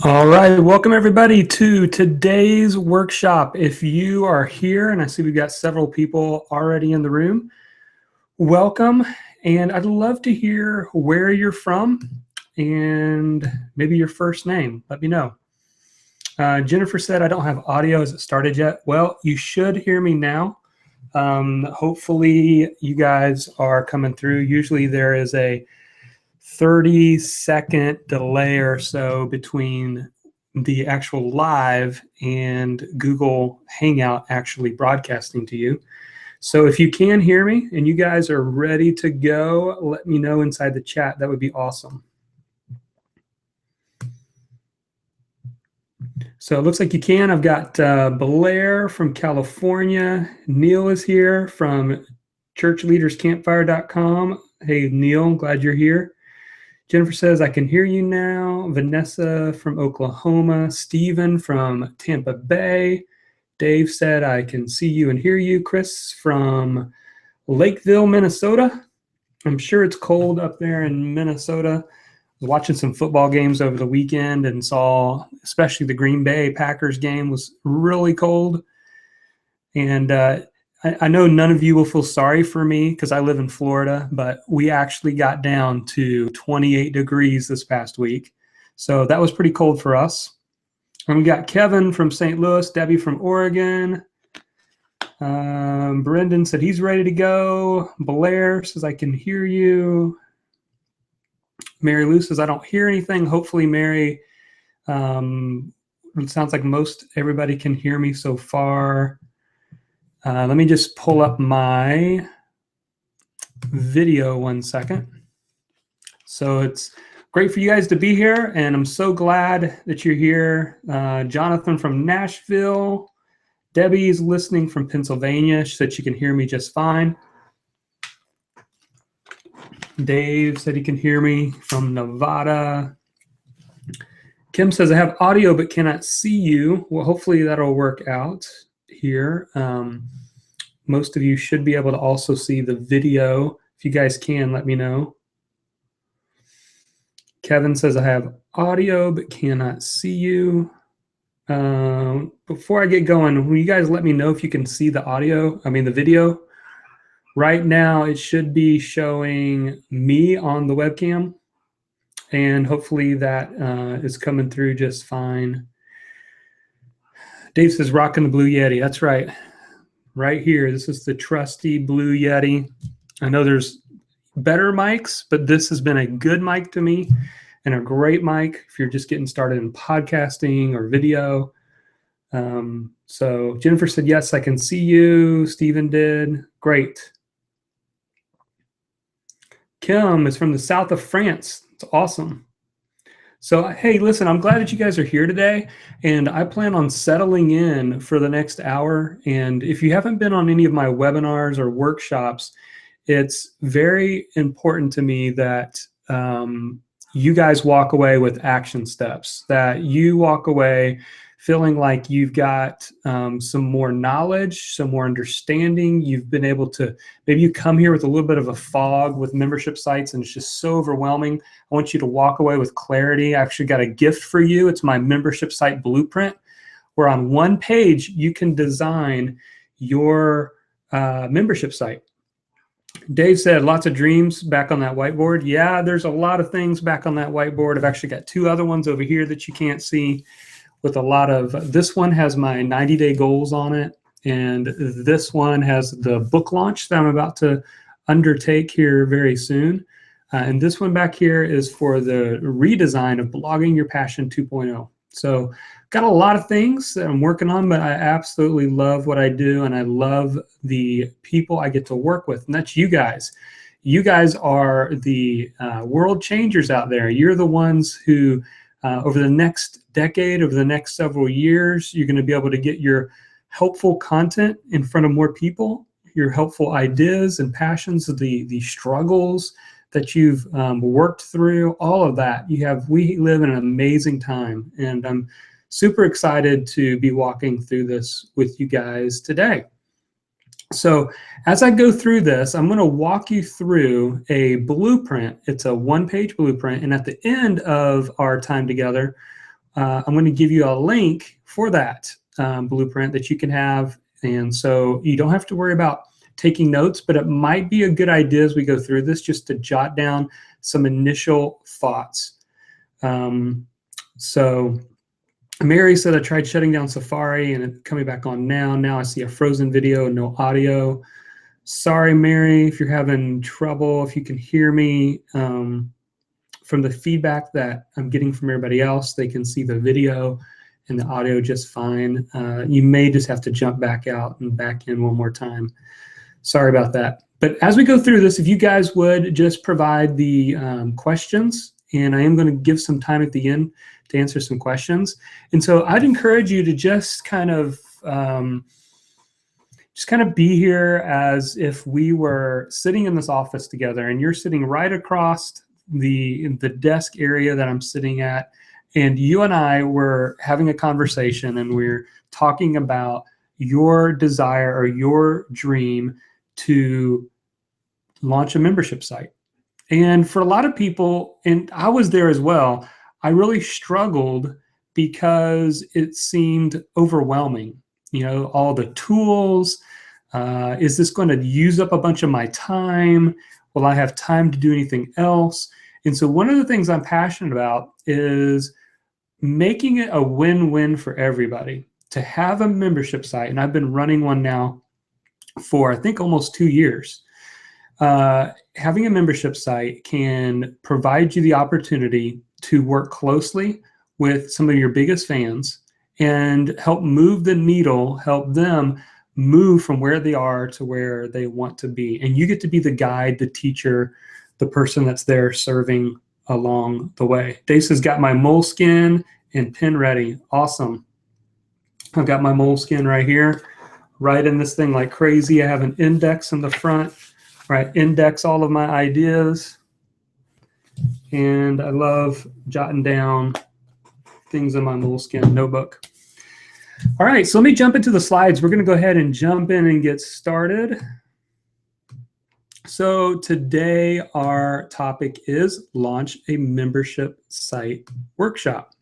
All right, welcome everybody to today's workshop. If you are here, and I see we've got several people already in the room, welcome. And I'd love to hear where you're from and maybe your first name. Let me know. Jennifer said, I don't have audio. Has it started yet? Well, you should hear me now. Hopefully you guys are coming through. Usually there is a 30-second delay or so between the actual live and Google Hangout actually broadcasting to you. So if you can hear me and you guys are ready to go, let me know inside the chat. That would be awesome. So it looks like you can. I've got Blair from California. Neil is here from churchleaderscampfire.com. Hey, Neil, I'm glad you're here. Jennifer says, I can hear you now. Vanessa from Oklahoma. Stephen from Tampa Bay. Dave said, I can see you and hear you. Chris from Lakeville, Minnesota. I'm sure it's cold up there in Minnesota. I was watching some football games over the weekend and saw, especially the Green Bay Packers game was really cold. And I know none of you will feel sorry for me because I live in Florida, but we actually got down to 28 degrees this past week. So that was pretty cold for us. And we got Kevin from St. Louis, Debbie from Oregon. Brendan said he's ready to go. Blair says, I can hear you. Mary Lou says, I don't hear anything. Hopefully, Mary, it sounds like most everybody can hear me so far. Let me just pull up my video 1 second. So it's great for you guys to be here, and I'm so glad that you're here. Jonathan from Nashville. Debbie's listening from Pennsylvania. She said she can hear me just fine. Dave said he can hear me from Nevada. Kim says, I have audio but cannot see you. Well, hopefully that'll work out here. Most of you should be able to also see the video. If you guys can, let me know. Kevin says, I have audio but cannot see you. Before I get going, will you guys let me know if you can see the video? Right now, it should be showing me on the webcam, and hopefully that is coming through just fine. Dave says, rocking the Blue Yeti. That's right. Right here. This is the trusty Blue Yeti. I know there's better mics, but this has been a good mic to me and a great mic if you're just getting started in podcasting or video. So Jennifer said, yes, I can see you. Stephen did. Great. Kim is from the south of France. It's awesome. So, hey, listen, I'm glad that you guys are here today, and I plan on settling in for the next hour. And if you haven't been on any of my webinars or workshops, it's very important to me that you guys walk away with action steps, that you walk away feeling like you've got some more knowledge, some more understanding. You've been able to, maybe you come here with a little bit of a fog with membership sites and it's just so overwhelming. I want you to walk away with clarity. I actually got a gift for you. It's my membership site blueprint, where on one page you can design your membership site. Dave said, lots of dreams back on that whiteboard. Yeah, there's a lot of things back on that whiteboard. I've actually got two other ones over here that you can't see. With a lot of, this one has my 90-day goals on it, and this one has the book launch that I'm about to undertake here very soon. And this one back here is for the redesign of Blogging Your Passion 2.0. So got a lot of things that I'm working on, but I absolutely love what I do, and I love the people I get to work with, and that's you guys. You guys are the world changers out there. You're the ones who over the next decade, over the next several years, you're going to be able to get your helpful content in front of more people, your helpful ideas and passions, the struggles that you've worked through, all of that. We live in an amazing time, and I'm super excited to be walking through this with you guys today. So as I go through this, I'm going to walk you through a blueprint. It's a one-page blueprint. And at the end of our time together, I'm going to give you a link for that blueprint that you can have. And so you don't have to worry about taking notes, but it might be a good idea as we go through this just to jot down some initial thoughts. So Mary said, I tried shutting down Safari and it's coming back on now. Now I see a frozen video and no audio. Sorry, Mary, if you're having trouble, if you can hear me. From the feedback that I'm getting from everybody else, they can see the video and the audio just fine. You may just have to jump back out and back in one more time. Sorry about that. But as we go through this, if you guys would just provide the questions, and I am going to give some time at the end to answer some questions. And so I'd encourage you to just kind of be here as if we were sitting in this office together, and you're sitting right across the desk area that I'm sitting at, and you and I were having a conversation, and we're talking about your desire or your dream to launch a membership site. And for a lot of people, and I was there as well, I really struggled because it seemed overwhelming. You know, all the tools, is this going to use up a bunch of my time? Will I have time to do anything else? And so one of the things I'm passionate about is making it a win-win for everybody to have a membership site. And I've been running one now for, I think, almost 2 years. Having a membership site can provide you the opportunity to work closely with some of your biggest fans and help move the needle, help them move from where they are to where they want to be. And you get to be the guide, the teacher, the person that's there serving along the way. Dace has got my Moleskine and pen ready. Awesome. I've got my Moleskine right here, writing this thing like crazy. I have an index in the front, right? Index all of my ideas. And I love jotting down things in my Moleskine notebook. All right, so let me jump into the slides. We're going to go ahead and jump in and get started. So today our topic is launch a membership site workshop.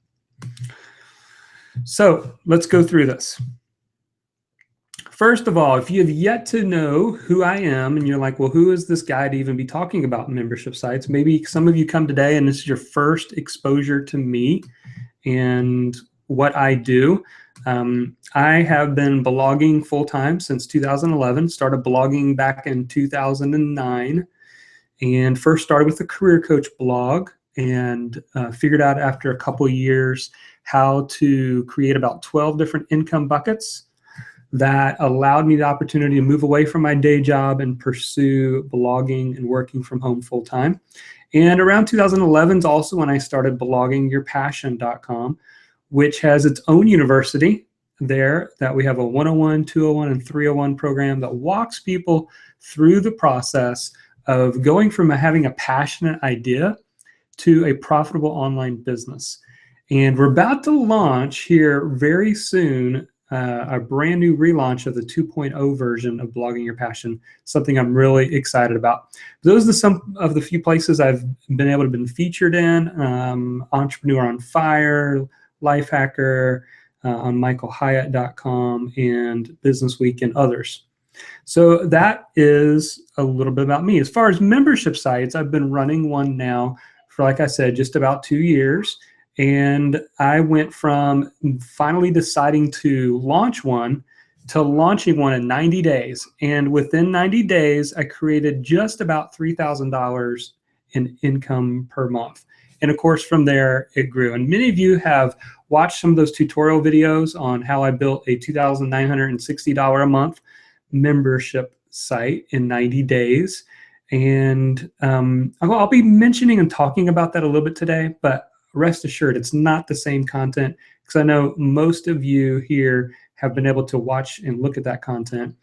So let's go through this. First of all, if you have yet to know who I am and you're like, well, who is this guy to even be talking about membership sites? Maybe some of you come today and this is your first exposure to me and what I do. I have been blogging full-time since 2011, started blogging back in 2009, and first started with a career coach blog and figured out after a couple of years how to create about 12 different income buckets that allowed me the opportunity to move away from my day job and pursue blogging and working from home full-time. And around 2011 is also when I started bloggingyourpassion.com, which has its own university there that we have a 101, 201, and 301 program that walks people through the process of going from having a passionate idea to a profitable online business. And we're about to launch here very soon a brand new relaunch of the 2.0 version of Blogging Your Passion, something I'm really excited about. Those are some of the few places I've been able to be featured in, Entrepreneur on Fire, Lifehacker, on michaelhyatt.com, and Business Week, and others. So that is a little bit about me. As far as membership sites, I've been running one now for, like I said, just about 2 years. And I went from finally deciding to launch one to launching one in 90 days. And within 90 days, I created just about $3,000 in income per month. And of course, from there, it grew. And many of you have watched some of those tutorial videos on how I built a $2,960 a month membership site in 90 days. And I'll be mentioning and talking about that a little bit today, but rest assured, it's not the same content, because I know most of you here have been able to watch and look at that content.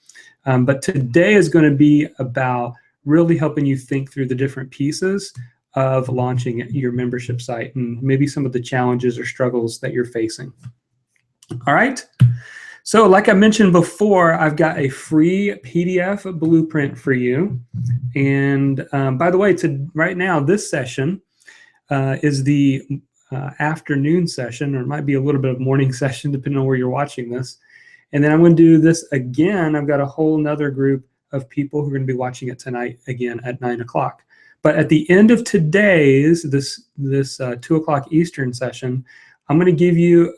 But today is going to be about really helping you think through the different pieces of launching your membership site and maybe some of the challenges or struggles that you're facing. All right. So like I mentioned before, I've got a free PDF blueprint for you. And by the way, right now, this session is the afternoon session, or it might be a little bit of morning session, depending on where you're watching this. And then I'm going to do this again. I've got a whole nother group of people who are going to be watching it tonight again at 9 o'clock. But at the end of today's, this 2 o'clock Eastern session, I'm going to give you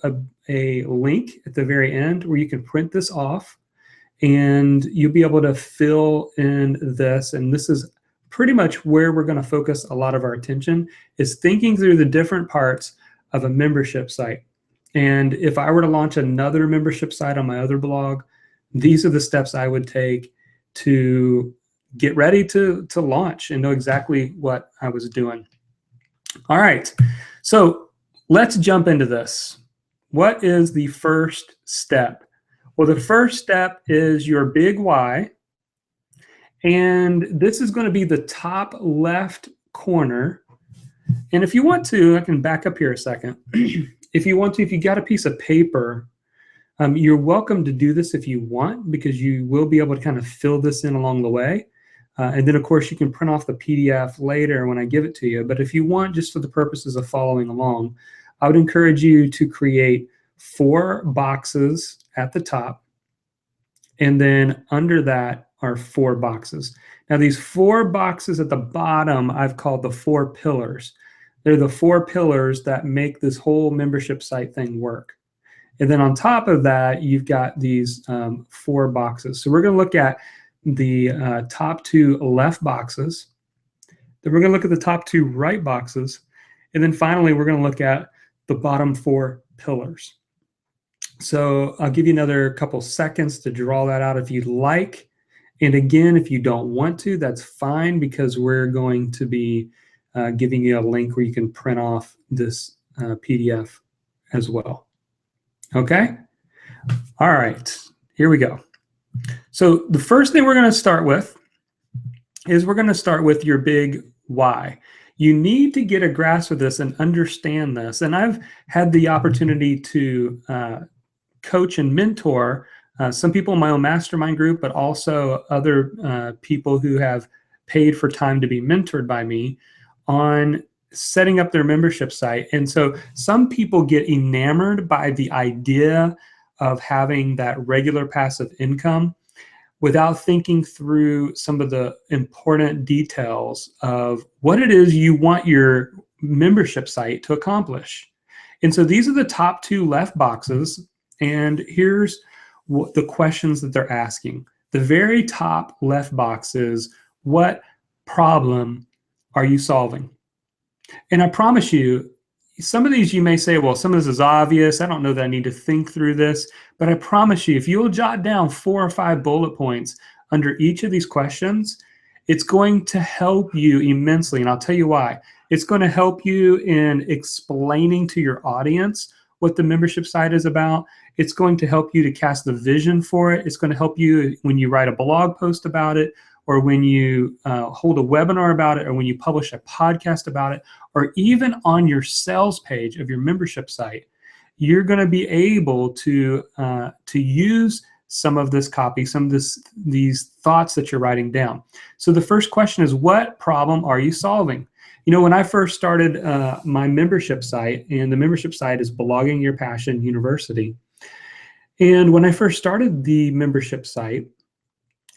a link at the very end where you can print this off, and you'll be able to fill in this. And this is pretty much where we're going to focus a lot of our attention, is thinking through the different parts of a membership site. And if I were to launch another membership site on my other blog, these are the steps I would take to get ready to launch and know exactly what I was doing. All right, so let's jump into this. What is the first step? Well, the first step is your big why. And this is going to be the top left corner. And if you want to, I can back up here a second. If you want to, if you got a piece of paper, you're welcome to do this if you want, because you will be able to kind of fill this in along the way. And then, of course, you can print off the PDF later when I give it to you. But if you want, just for the purposes of following along, I would encourage you to create 4 boxes at the top. And then under that are 4 boxes. Now, these 4 boxes at the bottom, I've called the 4 pillars. They're the 4 pillars that make this whole membership site thing work. And then on top of that, you've got these 4 boxes. So we're going to look at the top 2 left boxes. Then we're going to look at the top 2 right boxes. And then finally, we're going to look at the bottom 4 pillars. So I'll give you another couple seconds to draw that out if you'd like. And again, if you don't want to, that's fine, because we're going to be giving you a link where you can print off this PDF as well. Okay? All right, here we go. So the first thing we're going to start with is we're going to start with your big why. You need to get a grasp of this and understand this. And I've had the opportunity to coach and mentor some people in my own mastermind group, but also other people who have paid for time to be mentored by me on setting up their membership site. And so some people get enamored by the idea of having that regular passive income without thinking through some of the important details of what it is you want your membership site to accomplish. And so these are the top 2 left boxes. And here's the questions that they're asking. The very top left box is, what problem are you solving? And I promise you, some of these you may say, well, some of this is obvious. I don't know that I need to think through this. But I promise you, if you'll jot down 4 or 5 bullet points under each of these questions, it's going to help you immensely. And I'll tell you why. It's going to help you in explaining to your audience what the membership site is about. It's going to help you to cast the vision for it. It's going to help you when you write a blog post about it, or when you hold a webinar about it, or when you publish a podcast about it, or even on your sales page of your membership site. You're going to be able to use some of this copy, some of these thoughts that you're writing down. So the first question is, what problem are you solving? You know, when I first started my membership site, and the membership site is Blogging Your Passion University. And when I first started the membership site,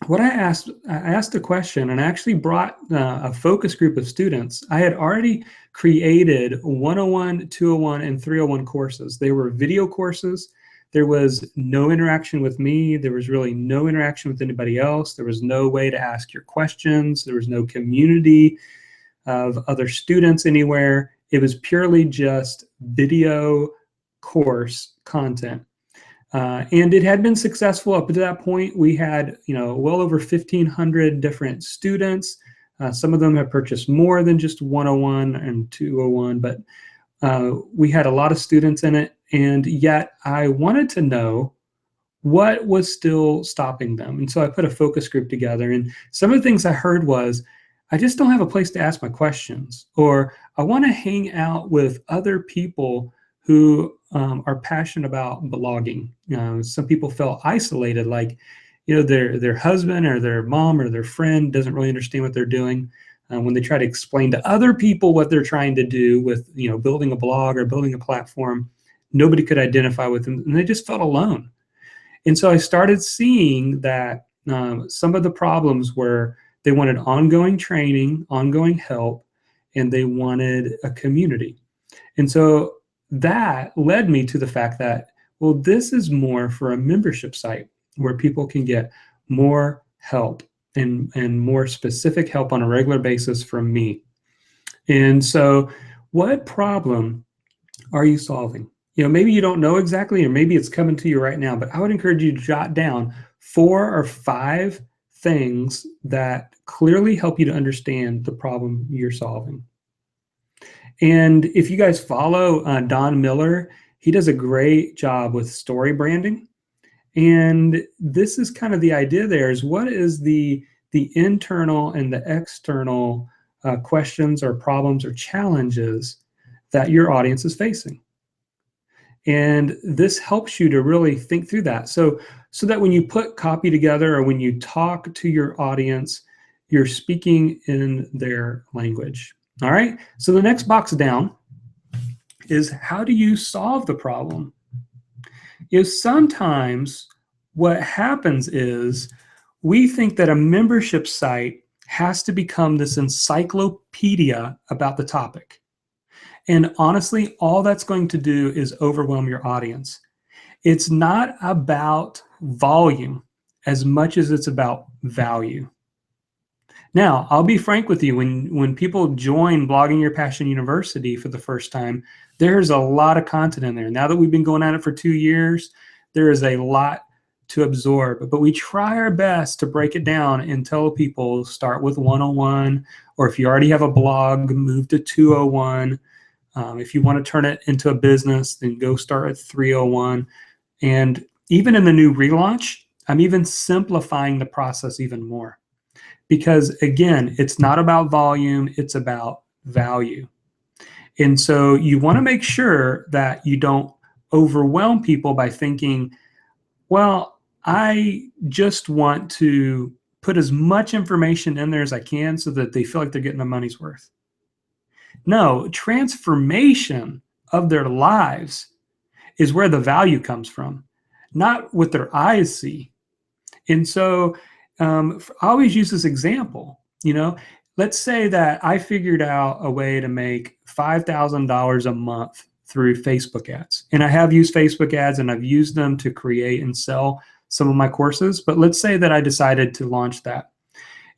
what I asked a question, and I actually brought a focus group of students. I had already created 101, 201, and 301 courses. They were video courses. There was no interaction with me. There was really no interaction with anybody else. There was no way to ask your questions. There was no community of other students anywhere. It was purely just video course content. And it had been successful up to that point. We had, well over 1,500 different students. Some of them have purchased more than just 101 and 201, but we had a lot of students in it. And yet I wanted to know what was still stopping them. And so I put a focus group together. And some of the things I heard was, I just don't have a place to ask my questions, or I want to hang out with other people who are passionate about blogging. Some people felt isolated, like, their husband or their mom or their friend doesn't really understand what they're doing. When they try to explain to other people what they're trying to do with, building a blog or building a platform, nobody could identify with them, and they just felt alone. And so I started seeing that some of the problems were they wanted ongoing training, ongoing help, and they wanted a community. And so that led me to the fact that, well, this is more for a membership site where people can get more help and more specific help on a regular basis from me. And so what problem are you solving? Maybe you don't know exactly, or maybe it's coming to you right now, but I would encourage you to jot down 4 or 5 things that clearly help you to understand the problem you're solving. And if you guys follow Don Miller, he does a great job with story branding. And this is kind of the idea there, is what is the internal and the external questions or problems or challenges that your audience is facing. And this helps you to really think through that. So that when you put copy together or when you talk to your audience, you're speaking in their language. All right. So the next box down is, how do you solve the problem? Sometimes what happens is we think that a membership site has to become this encyclopedia about the topic. And honestly, all that's going to do is overwhelm your audience. It's not about volume as much as it's about value. Now, I'll be frank with you, when people join Blogging Your Passion University for the first time, there's a lot of content in there. Now that we've been going at it for 2 years, there is a lot to absorb, but we try our best to break it down and tell people, start with 101, or if you already have a blog, move to 201. If you want to turn it into a business, then go start at 301. And even in the new relaunch, I'm even simplifying the process even more. Because again, it's not about volume, it's about value. And so you want to make sure that you don't overwhelm people by thinking, well, I just want to put as much information in there as I can so that they feel like they're getting their money's worth. No, transformation of their lives is where the value comes from, not what their eyes see. And so I always use this example. Let's say that I figured out a way to make $5,000 a month through Facebook ads. And I have used Facebook ads and I've used them to create and sell some of my courses. But let's say that I decided to launch that.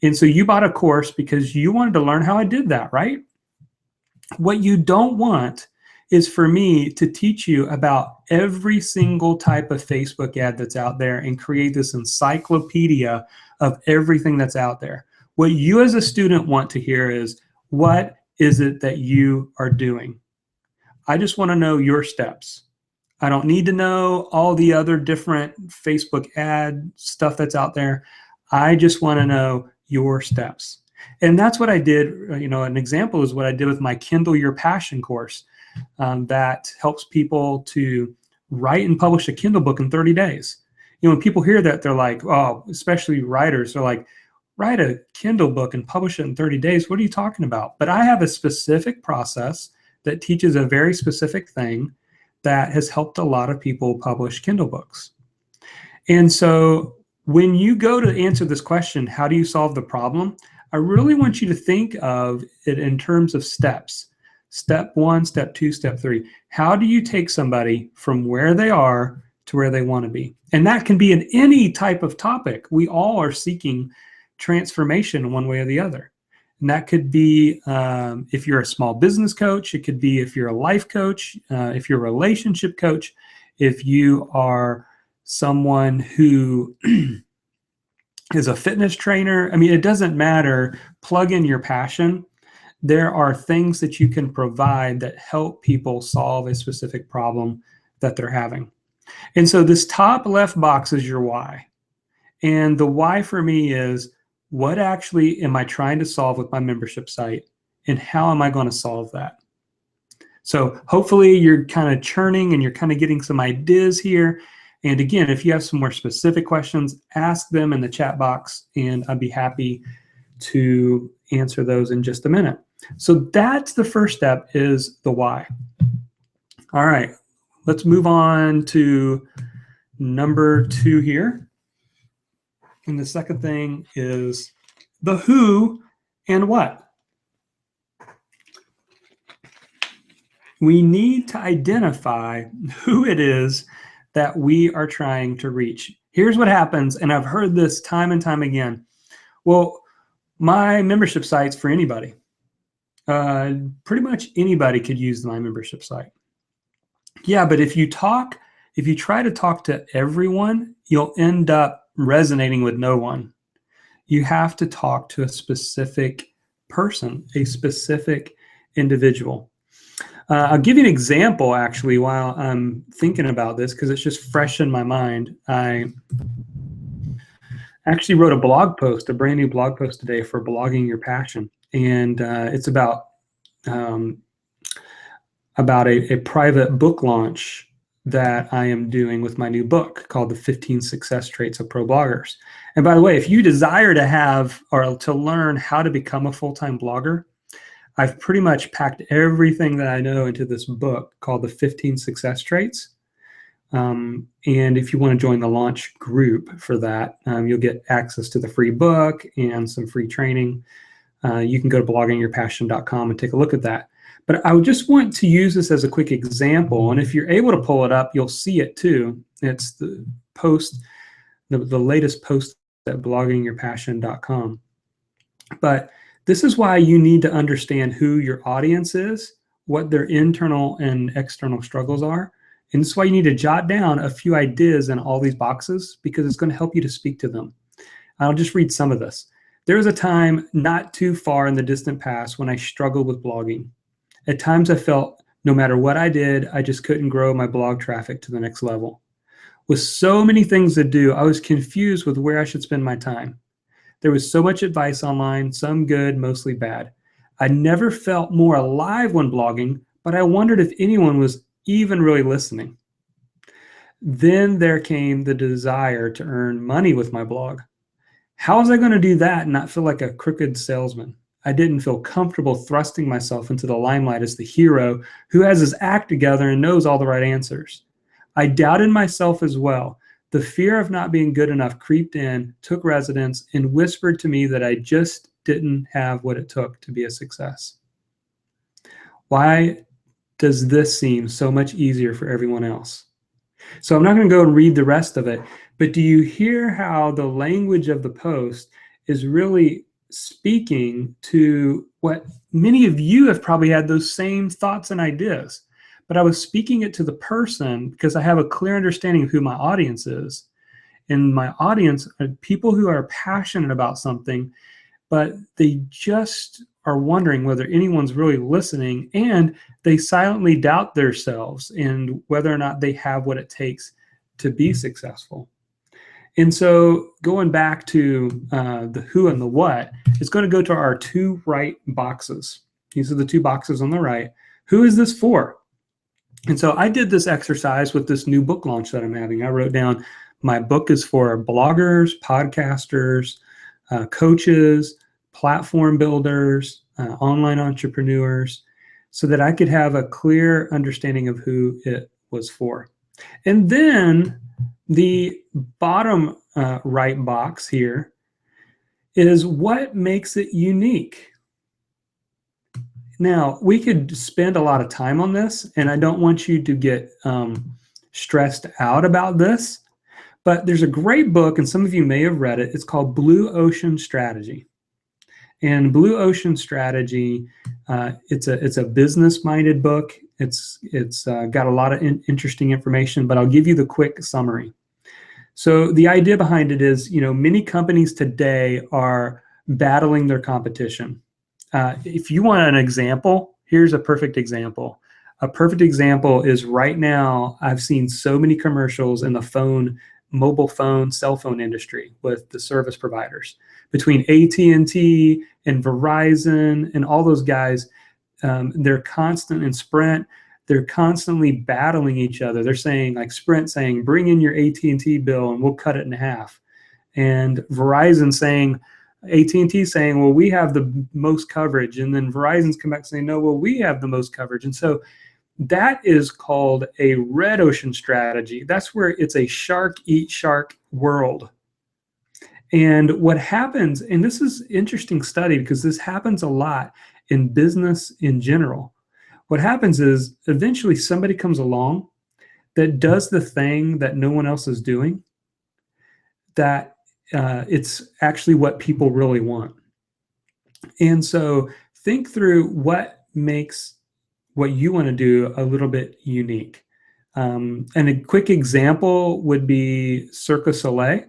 And so you bought a course because you wanted to learn how I did that, right? What you don't want is for me to teach you about every single type of Facebook ad that's out there and create this encyclopedia of everything that's out there. What you as a student want to hear is, what is it that you are doing? I just want to know your steps. I don't need to know all the other different Facebook ad stuff that's out there. I just want to know your steps. And that's what I did. An example is what I did with my Kindle Your Passion course that helps people to write and publish a Kindle book in 30 days. When people hear that, they're like, oh, especially writers, they're like, write a Kindle book and publish it in 30 days. What are you talking about? But I have a specific process that teaches a very specific thing that has helped a lot of people publish Kindle books. And so when you go to answer this question, how do you solve the problem? I really want you to think of it in terms of steps. Step 1, step 2, step 3. How do you take somebody from where they are to where they want to be? And that can be in any type of topic. We all are seeking transformation in one way or the other. And that could be if you're a small business coach. It could be if you're a life coach, if you're a relationship coach, if you are someone who is a fitness trainer. I mean, it doesn't matter. Plug in your passion. There are things that you can provide that help people solve a specific problem that they're having. And so this top left box is your why. And the why for me is, what actually am I trying to solve with my membership site, and how am I going to solve that? So hopefully you're kind of churning and you're kind of getting some ideas here. And again, if you have some more specific questions, ask them in the chat box, and I'd be happy to answer those in just a minute. So that's the first step, is the why. All right, let's move on to number 2 here. And the second thing is the who and what. We need to identify who it is that we are trying to reach. Here's what happens, and I've heard this time and time again. Well, my membership site's for anybody. Pretty much anybody could use my membership site. Yeah, but if you try to talk to everyone, you'll end up resonating with no one. You have to talk to a specific person, a specific individual. I'll give you an example, actually, while I'm thinking about this, because it's just fresh in my mind. I actually wrote a blog post, a brand new blog post today for Blogging Your Passion. And it's about a private book launch that I am doing with my new book called The 15 Success Traits of Pro Bloggers. And by the way, if you desire to have or to learn how to become a full-time blogger, I've pretty much packed everything that I know into this book called The 15 Success Traits. And if you want to join the launch group for that, you'll get access to the free book and some free training. You can go to bloggingyourpassion.com and take a look at that. But I would just want to use this as a quick example. And if you're able to pull it up, you'll see it too. It's the post, the latest post at bloggingyourpassion.com. But this is why you need to understand who your audience is, what their internal and external struggles are. And this is why you need to jot down a few ideas in all these boxes, because it's going to help you to speak to them. I'll just read some of this. There was a time not too far in the distant past when I struggled with blogging. At times I felt no matter what I did, I just couldn't grow my blog traffic to the next level. With so many things to do, I was confused with where I should spend my time. There was so much advice online, some good, mostly bad. I never felt more alive when blogging, but I wondered if anyone was even really listening. Then there came the desire to earn money with my blog. How was I going to do that and not feel like a crooked salesman? I didn't feel comfortable thrusting myself into the limelight as the hero who has his act together and knows all the right answers. I doubted myself as well. The fear of not being good enough creeped in, took residence, and whispered to me that I just didn't have what it took to be a success. Why does this seem so much easier for everyone else? So I'm not going to go and read the rest of it, but do you hear how the language of the post is really speaking to what many of you have probably had those same thoughts and ideas? But I was speaking it to the person because I have a clear understanding of who my audience is. And my audience are people who are passionate about something, but they just are wondering whether anyone's really listening, and they silently doubt themselves and whether or not they have what it takes to be successful. And so going back to the who and the what, it's going to go to our 2 right boxes. These are the 2 boxes on the right. Who is this for? And so I did this exercise with this new book launch that I'm having. I wrote down my book is for bloggers, podcasters, coaches, platform builders, online entrepreneurs, so that I could have a clear understanding of who it was for. And then the bottom right box here is what makes it unique. Now, we could spend a lot of time on this, and I don't want you to get stressed out about this, but there's a great book, and some of you may have read it. It's called Blue Ocean Strategy. And Blue Ocean Strategy, it's a business-minded book. It's got a lot of interesting information, but I'll give you the quick summary. So the idea behind it is, many companies today are battling their competition. If you want an example, here's a perfect example. A perfect example is right now, I've seen so many commercials in the mobile phone, cell phone industry with the service providers. Between AT&T and Verizon and all those guys, they're constant in Sprint. They're constantly battling each other. They're saying, like Sprint saying, bring in your AT&T bill and we'll cut it in half. And Verizon saying, AT&T saying, well, we have the most coverage. And then Verizon's come back saying, no, well, we have the most coverage. And so that is called a red ocean strategy. That's where it's a shark eat shark world. And what happens, and this is interesting study because this happens a lot in business in general. What happens is eventually somebody comes along that does the thing that no one else is doing, that it's actually what people really want. And so think through what makes what you want to do a little bit unique. And a quick example would be Cirque du Soleil.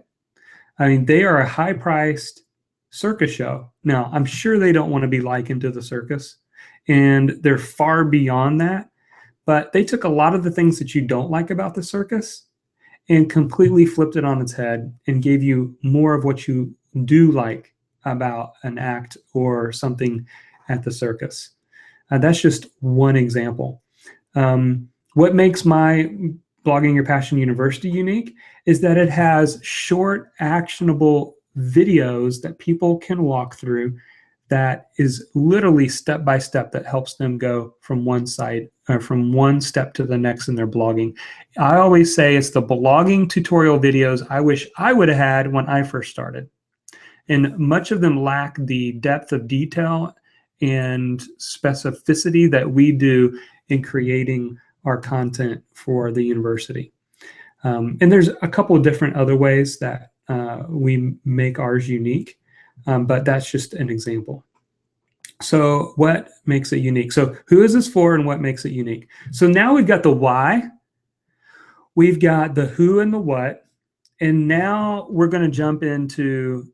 I mean, they are a high-priced circus show. Now, I'm sure they don't want to be likened to the circus, and they're far beyond that. But they took a lot of the things that you don't like about the circus and completely flipped it on its head and gave you more of what you do like about an act or something at the circus. That's just one example. What makes my Blogging Your Passion University unique is that it has short, actionable videos that people can walk through that is literally step by step that helps them go from one side or from one step to the next in their blogging. I always say it's the blogging tutorial videos I wish I would have had when I first started. And much of them lack the depth of detail and specificity that we do in creating our content for the university. And there's a couple of different other ways that we make ours unique, but that's just an example. So what makes it unique? So who is this for and what makes it unique? So now we've got the why, we've got the who and the what, and now we're going to jump into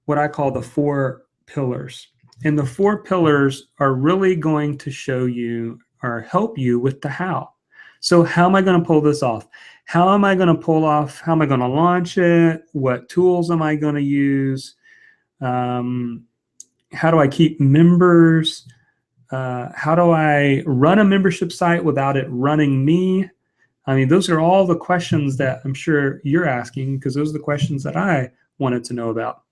what I call the 4 pillars. And the 4 pillars are really going to show you or help you with the how. So how am I going to pull this off? How am I going to pull off? How am I going to launch it? What tools am I going to use? How do I keep members? How do I run a membership site without it running me? I mean, those are all the questions that I'm sure you're asking because those are the questions that I wanted to know about.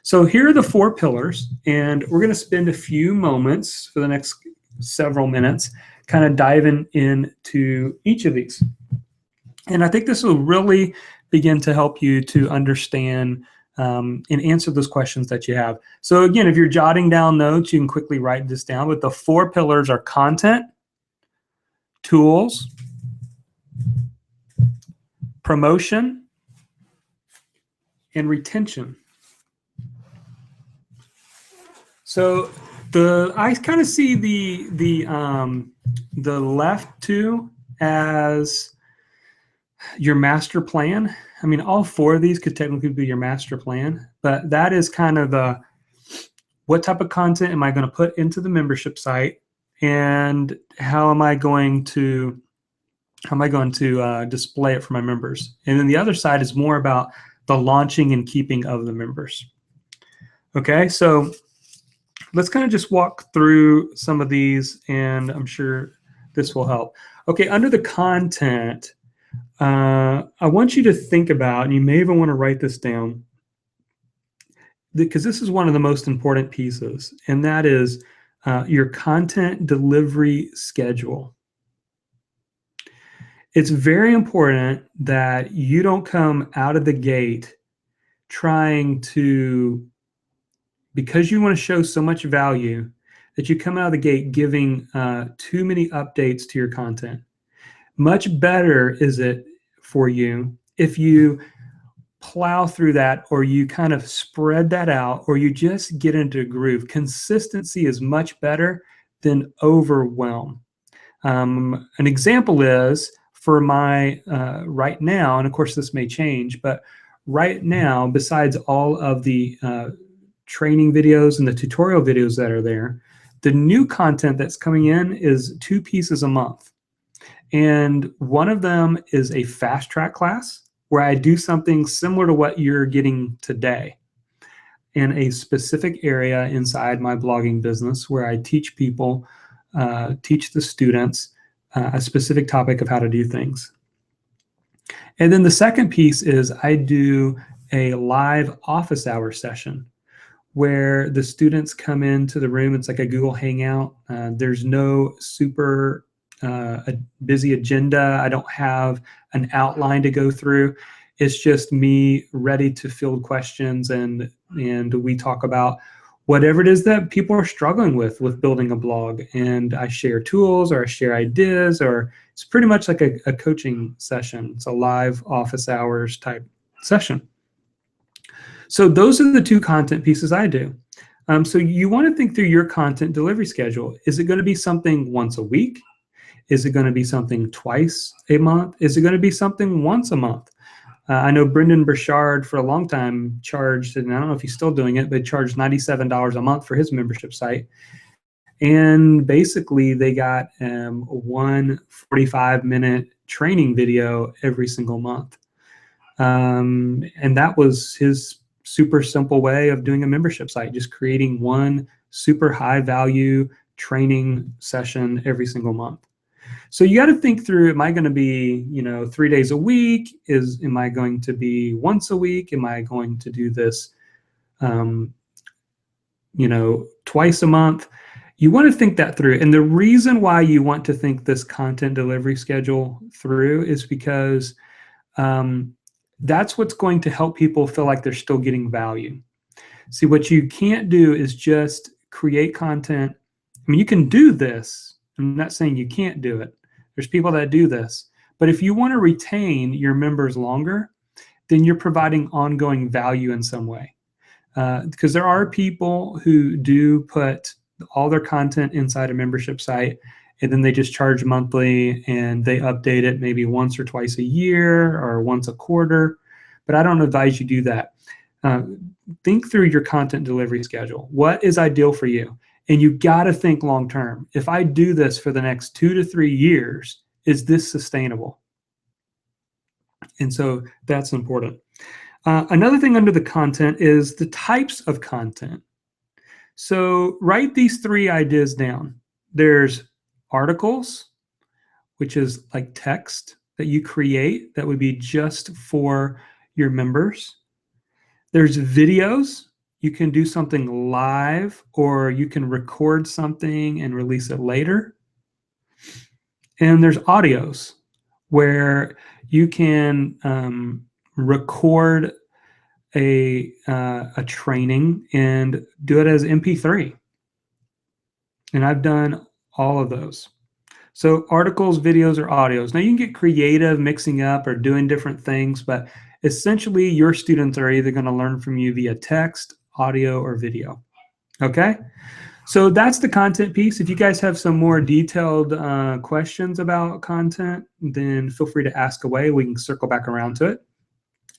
So here are the 4 pillars, and we're going to spend a few moments for the next several minutes kind of diving into each of these. And I think this will really begin to help you to understand and answer those questions that you have. So again, if you're jotting down notes, you can quickly write this down. But the 4 pillars are content, tools, promotion, and retention. So I kind of see the left 2 as your master plan. I mean, all 4 of these could technically be your master plan, but that is kind of the what type of content am I going to put into the membership site, and how am I going to display it for my members. And then the other side is more about the launching and keeping of the members. Okay, so let's kind of just walk through some of these, and I'm sure this will help. Okay, under the content, I want you to think about, and you may even want to write this down, because this is one of the most important pieces, and that is your content delivery schedule. It's very important that you don't come out of the gate trying to, because you want to show so much value, that you come out of the gate giving too many updates to your content. Much better is it for you if you plow through that, or you kind of spread that out, or you just get into a groove. Consistency is much better than overwhelm. An example is for my right now, and of course this may change, but right now, besides all of the training videos and the tutorial videos that are there, the new content that's coming in is 2 pieces a month. And one of them is a fast track class where I do something similar to what you're getting today. and a specific area inside my blogging business where I teach people, teach the students a specific topic of how to do things. And then the second piece is I do a live office hour session where the students come into the room. It's like a Google Hangout. There's no super a busy agenda. I don't have an outline to go through. It's just me ready to field questions, and we talk about whatever it is that people are struggling with building a blog. And I share tools, or I share ideas, or it's pretty much like a coaching session. It's a live office hours type session. So those are the two content pieces I do. So you want to think through your content delivery schedule. Is it going to be something once a week? Is it going to be something twice a month? Is it going to be something once a month? I know Brendan Burchard for a long time charged, and I don't know if he's still doing it, but charged $97 a month for his membership site. And basically they got one 45-minute training video every single month. And that was his super simple way of doing a membership site, just creating one super high value training session every single month. So you got to think through, am I going to be, 3 days a week? Am I going to be once a week? Am I going to do this, twice a month? You want to think that through. And the reason why you want to think this content delivery schedule through is because that's what's going to help people feel like they're still getting value. See, what you can't do is just create content. I mean, you can do this. I'm not saying you can't do it. There's people that do this. But if you want to retain your members longer, then you're providing ongoing value in some way. Because there are people who do put all their content inside a membership site, and then they just charge monthly and they update it maybe once or twice a year or once a quarter. But I don't advise you do that. Think through your content delivery schedule. What is ideal for you? And you got to think long term. If I do this for the next 2 to 3 years, is this sustainable? And so that's important. Another thing under the content is the types of content. So write these 3 ideas down. There's articles, which is like text that you create that would be just for your members. There's videos. You can do something live, or you can record something and release it later. And there's audios where you can record a training and do it as MP3. And I've done all of those. So articles, videos, or audios. Now you can get creative mixing up or doing different things, but essentially your students are either going to learn from you via text, audio, or video. Okay? So that's the content piece. If you guys have some more detailed questions about content, then feel free to ask away. We can circle back around to it.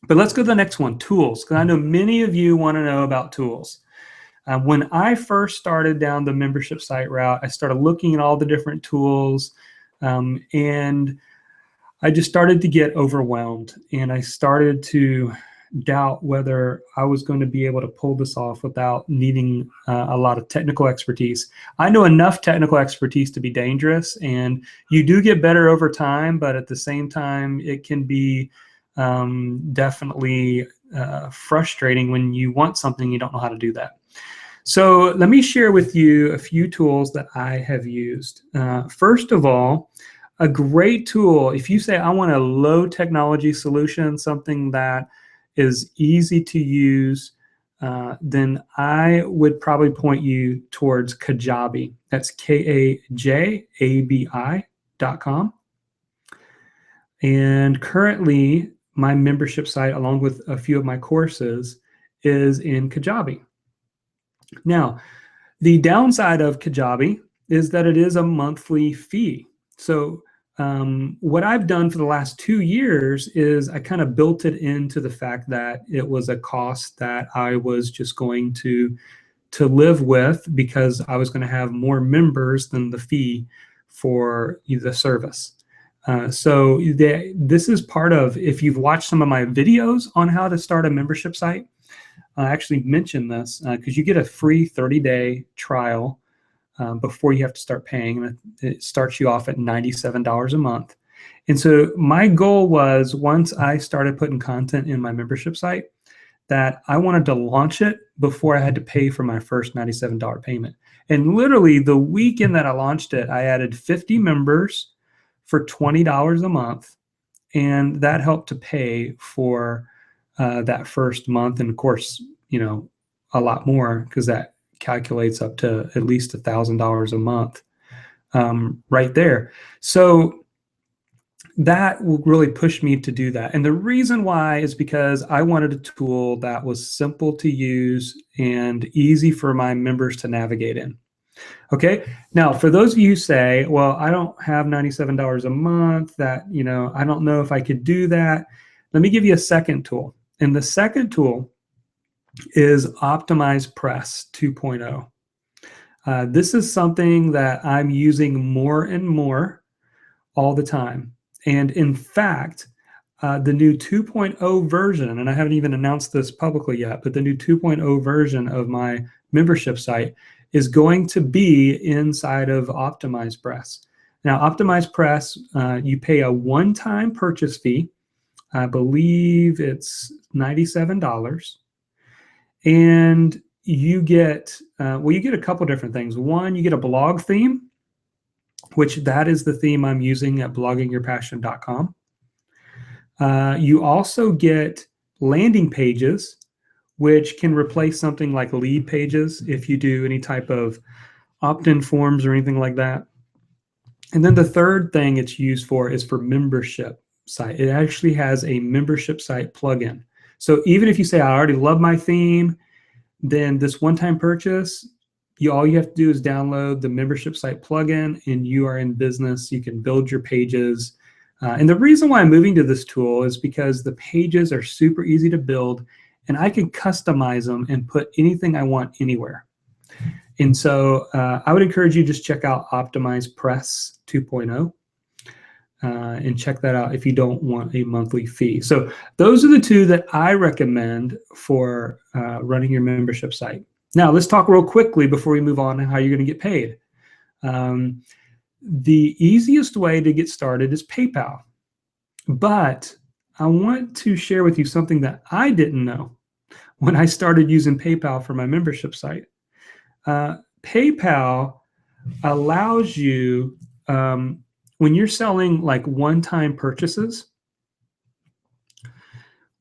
But let's go to the next one, tools, because I know many of you want to know about tools. When I first started down the membership site route, I started looking at all the different tools, and I just started to get overwhelmed, and I started to doubt whether I was going to be able to pull this off without needing a lot of technical expertise. I know enough technical expertise to be dangerous, and you do get better over time, but at the same time, it can be definitely frustrating when you want something you don't know how to do that. So let me share with you a few tools that I have used. First of all, a great tool, if you say I want a low technology solution, something that is easy to use, then I would probably point you towards Kajabi. That's Kajabi.com. And currently, my membership site, along with a few of my courses, is in Kajabi. Now, the downside of Kajabi is that it is a monthly fee. So what I've done for the last 2 years is I kind of built it into the fact that it was a cost that I was just going to live with, because I was going to have more members than the fee for the service. So this is part of, if you've watched some of my videos on how to start a membership site, actually mention this because you get a free 30-day trial before you have to start paying. And it starts you off at $97 a month. And so my goal was, once I started putting content in my membership site, that I wanted to launch it before I had to pay for my first $97 payment. And literally the weekend that I launched it, I added 50 members for $20 a month. And that helped to pay for that first month. And of course, a lot more, because that calculates up to at least $1,000 a month right there. So that will really push me to do that. And the reason why is because I wanted a tool that was simple to use and easy for my members to navigate in. Okay. Now, for those of you who say, well, I don't have $97 a month, that, I don't know if I could do that. Let me give you a second tool. And the second tool is OptimizePress 2.0. This is something that I'm using more and more all the time. And in fact, the new 2.0 version, and I haven't even announced this publicly yet, but the new 2.0 version of my membership site is going to be inside of OptimizePress. Now, OptimizePress, you pay a one-time purchase fee. I believe it's $97. And you get, you get a couple different things. One, you get a blog theme, which that is the theme I'm using at bloggingyourpassion.com. You also get landing pages, which can replace something like lead pages if you do any type of opt-in forms or anything like that. And then the third thing it's used for is for membership site. It actually has a membership site plugin. So even if you say, I already love my theme, then this one-time purchase, all you have to do is download the membership site plugin and you are in business. You can build your pages. And the reason why I'm moving to this tool is because the pages are super easy to build and I can customize them and put anything I want anywhere. And so I would encourage you to just check out OptimizePress 2.0 and check that out if you don't want a monthly fee. So those are the two that I recommend for running your membership site. Now, let's talk real quickly before we move on to how you're going to get paid. The easiest way to get started is PayPal. But I want to share with you something that I didn't know when I started using PayPal for my membership site. PayPal allows you, when you're selling like one-time purchases,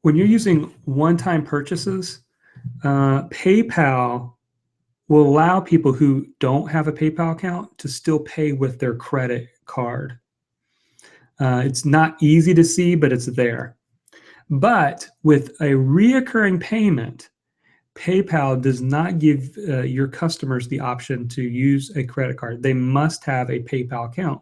when you're using one-time purchases, PayPal will allow people who don't have a PayPal account to still pay with their credit card. It's not easy to see, but it's there. But with a reoccurring payment, PayPal does not give your customers the option to use a credit card. They must have a PayPal account.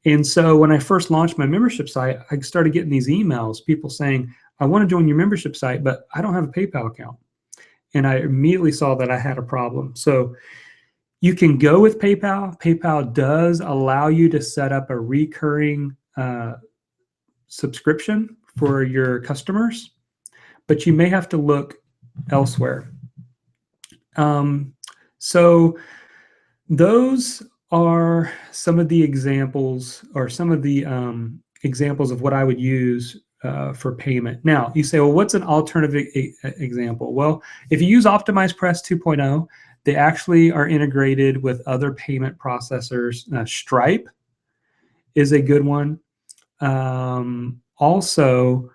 And so when I first launched my membership site, I started getting these emails, people saying, I want to join your membership site, but I don't have a PayPal account. And I immediately saw that I had a problem. So you can go with PayPal. PayPal does allow you to set up a recurring subscription for your customers, but you may have to look elsewhere. So those are some of the examples, or some of the examples of what I would use for payment. Now, you say, well, what's an alternative example? Well, if you use OptimizePress 2.0, they actually are integrated with other payment processors. Stripe is a good one. Also,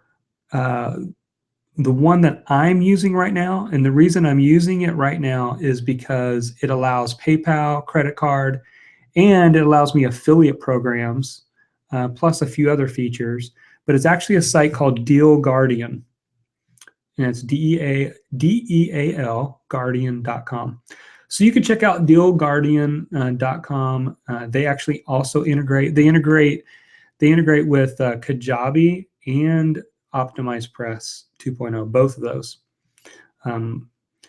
the one that I'm using right now, and the reason I'm using it right now is because it allows PayPal, credit card, and it allows me affiliate programs, plus a few other features. But it's actually a site called Deal Guardian, and it's DEAL Guardian.com. So you can check out DealGuardian.com. They actually also integrate. They integrate with Kajabi and OptimizePress 2.0, both of those.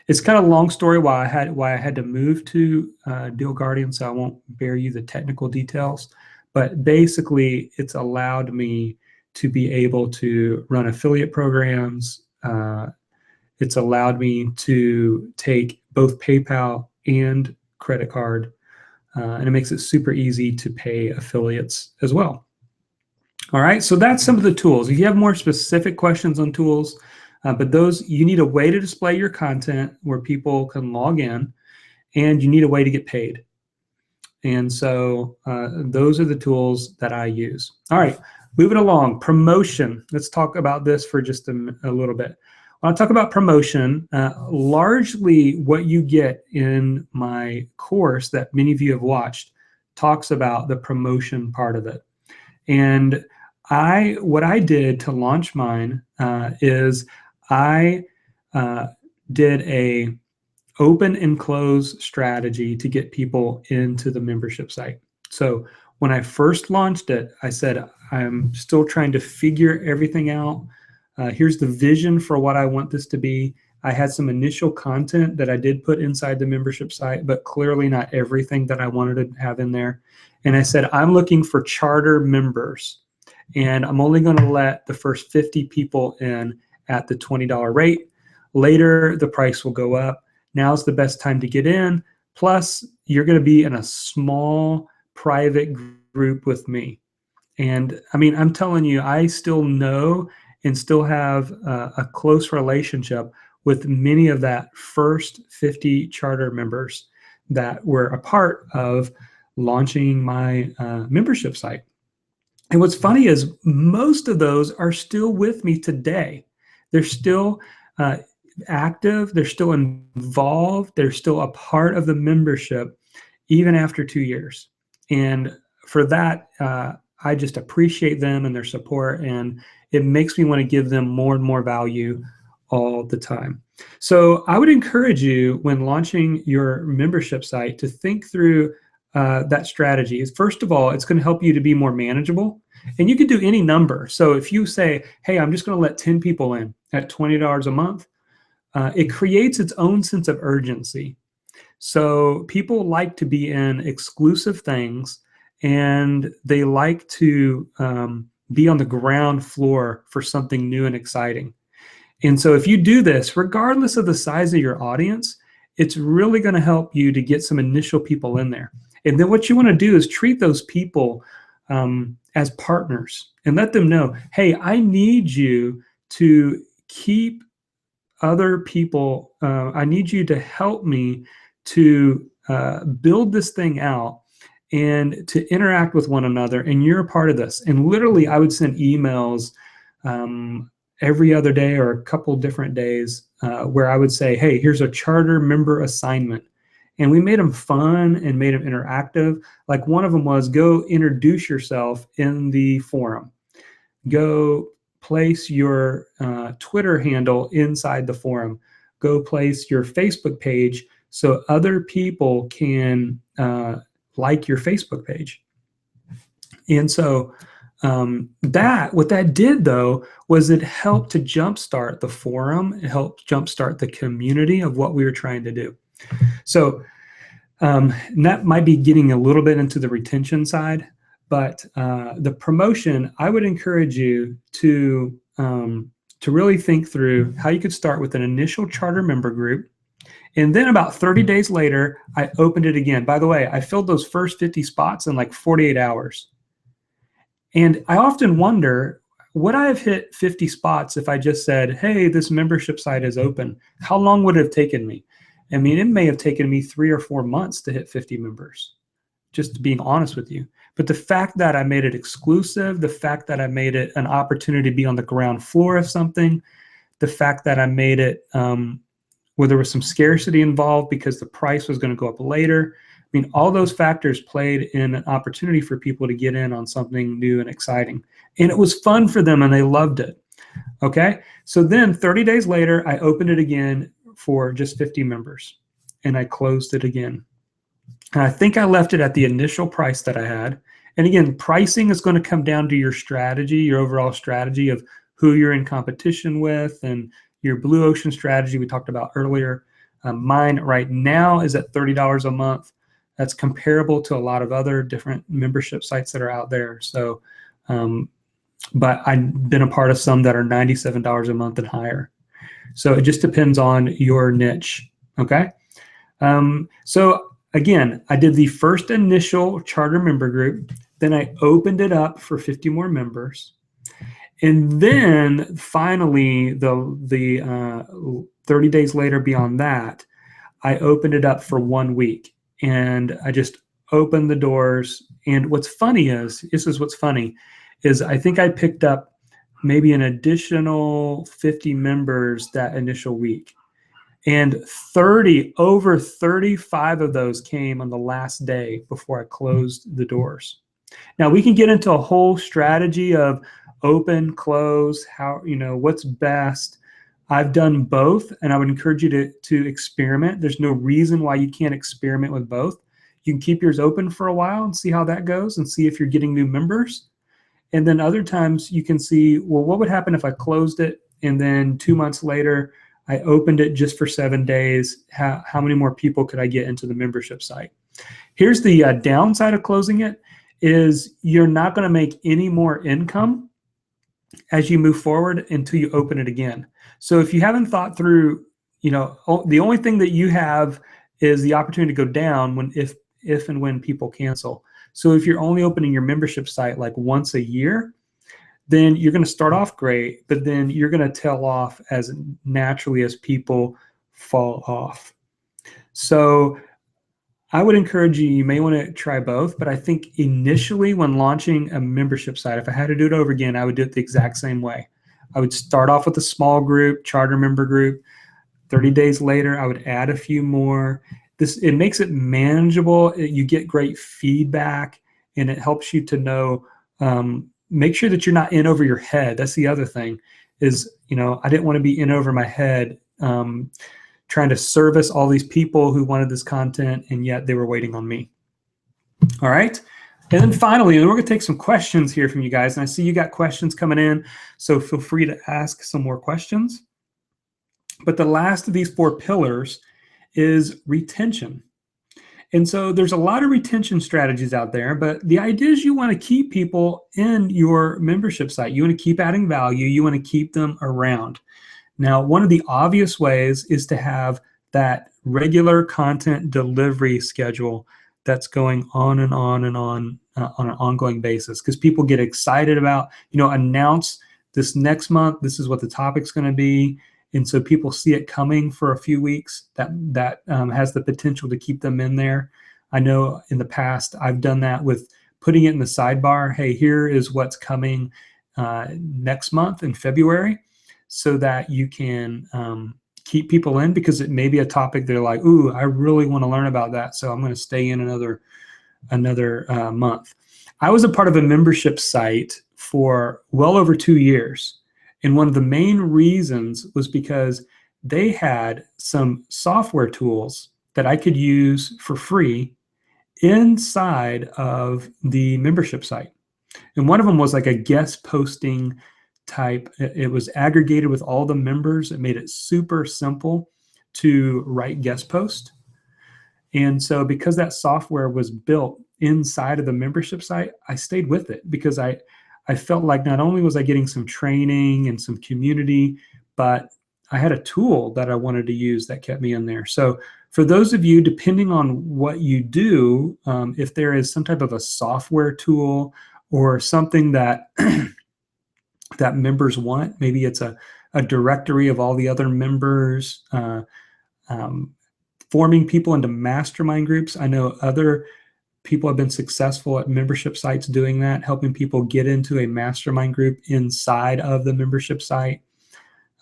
It's kind of a long story why I had to move to Deal Guardian, so I won't bear you the technical details. But basically, it's allowed me to be able to run affiliate programs It's allowed me to take both PayPal and credit card, and it makes it super easy to pay affiliates as well. All right, so that's some of the tools. If you have more specific questions on tools, but those, you need a way to display your content where people can log in, and you need a way to get paid. And so those are the tools that I use. All right, moving along, promotion. Let's talk about this for just a little bit. When I talk about promotion, largely what you get in my course that many of you have watched talks about the promotion part of it. And what I did to launch mine is I did a open and close strategy to get people into the membership site. So when I first launched it, I said, I'm still trying to figure everything out. Here's the vision for what I want this to be. I had some initial content that I did put inside the membership site, but clearly not everything that I wanted to have in there. And I said, I'm looking for charter members, and I'm only going to let the first 50 people in at the $20 rate. Later, the price will go up. Now's the best time to get in. Plus, you're going to be in a small private group with me. And I mean, I'm telling you, I still know and still have a close relationship with many of that first 50 charter members that were a part of launching my membership site. And what's funny is most of those are still with me today. They're still active, they're still involved, they're still a part of the membership even after 2 years. And for that, I just appreciate them and their support, and it makes me want to give them more and more value all the time. So I would encourage you, when launching your membership site, to think through that strategy. First of all, it's going to help you to be more manageable, and you could do any number. So if you say, hey, I'm just going to let 10 people in at $20 a month, it creates its own sense of urgency. So people like to be in exclusive things, and they like to be on the ground floor for something new and exciting. And so if you do this, regardless of the size of your audience, it's really going to help you to get some initial people in there. And then what you want to do is treat those people as partners and let them know, hey, I need you to keep other people, I need you to help me to build this thing out and to interact with one another, and you're a part of this. And literally, I would send emails every other day or a couple different days where I would say, hey, here's a charter member assignment. And we made them fun and made them interactive. Like one of them was, go introduce yourself in the forum. Go place your Twitter handle inside the forum. Go place your Facebook page so other people can like your Facebook page. And so what that did, though, was it helped to jumpstart the forum. It helped jumpstart the community of what we were trying to do. So that might be getting a little bit into the retention side, but the promotion, I would encourage you to really think through how you could start with an initial charter member group. And then about 30 days later, I opened it again. By the way, I filled those first 50 spots in like 48 hours. And I often wonder, would I have hit 50 spots if I just said, hey, this membership site is open? How long would it have taken me? I mean, it may have taken me 3 or 4 months to hit 50 members, just being honest with you. But the fact that I made it exclusive, the fact that I made it an opportunity to be on the ground floor of something, the fact that I made it where there was some scarcity involved because the price was going to go up later. I mean, all those factors played in an opportunity for people to get in on something new and exciting. And it was fun for them, and they loved it. Okay? So then 30 days later, I opened it again for just 50 members, and I closed it again. And I think I left it at the initial price that I had. And again, pricing is going to come down to your strategy, your overall strategy of who you're in competition with, and your Blue Ocean strategy we talked about earlier. Mine right now is at $30 a month. That's comparable to a lot of other different membership sites that are out there. So, but I've been a part of some that are $97 a month and higher. So it just depends on your niche. Okay. So again, I did the first initial charter member group. Then I opened it up for 50 more members. And then finally, the 30 days later beyond that, I opened it up for 1 week. And I just opened the doors. And what's funny is, this is what's funny, is I think I picked up maybe an additional 50 members that initial week. And over 35 of those came on the last day before I closed the doors. Now we can get into a whole strategy of open, close, how, what's best. I've done both, and I would encourage you to experiment. There's no reason why you can't experiment with both. You can keep yours open for a while and see how that goes and see if you're getting new members. And then other times you can see, well, what would happen if I closed it and then 2 months later I opened it just for 7 days? How many more people could I get into the membership site? Here's the downside of closing it is you're not going to make any more income as you move forward until you open it again. So if you haven't thought through, the only thing that you have is the opportunity to go down if and when people cancel. So if you're only opening your membership site like once a year, then you're going to start off great, but then you're going to tail off as naturally as people fall off. So I would encourage you may want to try both, but I think initially when launching a membership site, if I had to do it over again, I would do it the exact same way. I would start off with a small group, charter member group. 30 days later, I would add a few more. It makes it manageable. You get great feedback, and it helps you to know, make sure that you're not in over your head. That's the other thing is, I didn't want to be in over my head, trying to service all these people who wanted this content, and yet they were waiting on me. All right. And then finally, we're going to take some questions here from you guys. And I see you got questions coming in, so feel free to ask some more questions. But the last of these 4 pillars is retention. And so there's a lot of retention strategies out there, but the idea is you want to keep people in your membership site. You want to keep adding value. You want to keep them around. Now, one of the obvious ways is to have that regular content delivery schedule that's going on and on and on an ongoing basis, because people get excited about, announce this next month, this is what the topic's going to be. And so people see it coming for a few weeks. That has the potential to keep them in there. I know in the past I've done that with putting it in the sidebar. Hey, here is what's coming next month in February, so that you can keep people in, because it may be a topic they're like, ooh, I really want to learn about that, so I'm going to stay in another month. I was a part of a membership site for well over 2 years. And one of the main reasons was because they had some software tools that I could use for free inside of the membership site. And one of them was like a guest posting type. It was aggregated with all the members. It made it super simple to write guest post. And so because that software was built inside of the membership site, I stayed with it because I felt like not only was I getting some training and some community, but I had a tool that I wanted to use that kept me in there. So for those of you, depending on what you do, if there is some type of a software tool or something that that members want, maybe it's a directory of all the other members, forming people into mastermind groups. I know other people have been successful at membership sites doing that, helping people get into a mastermind group inside of the membership site.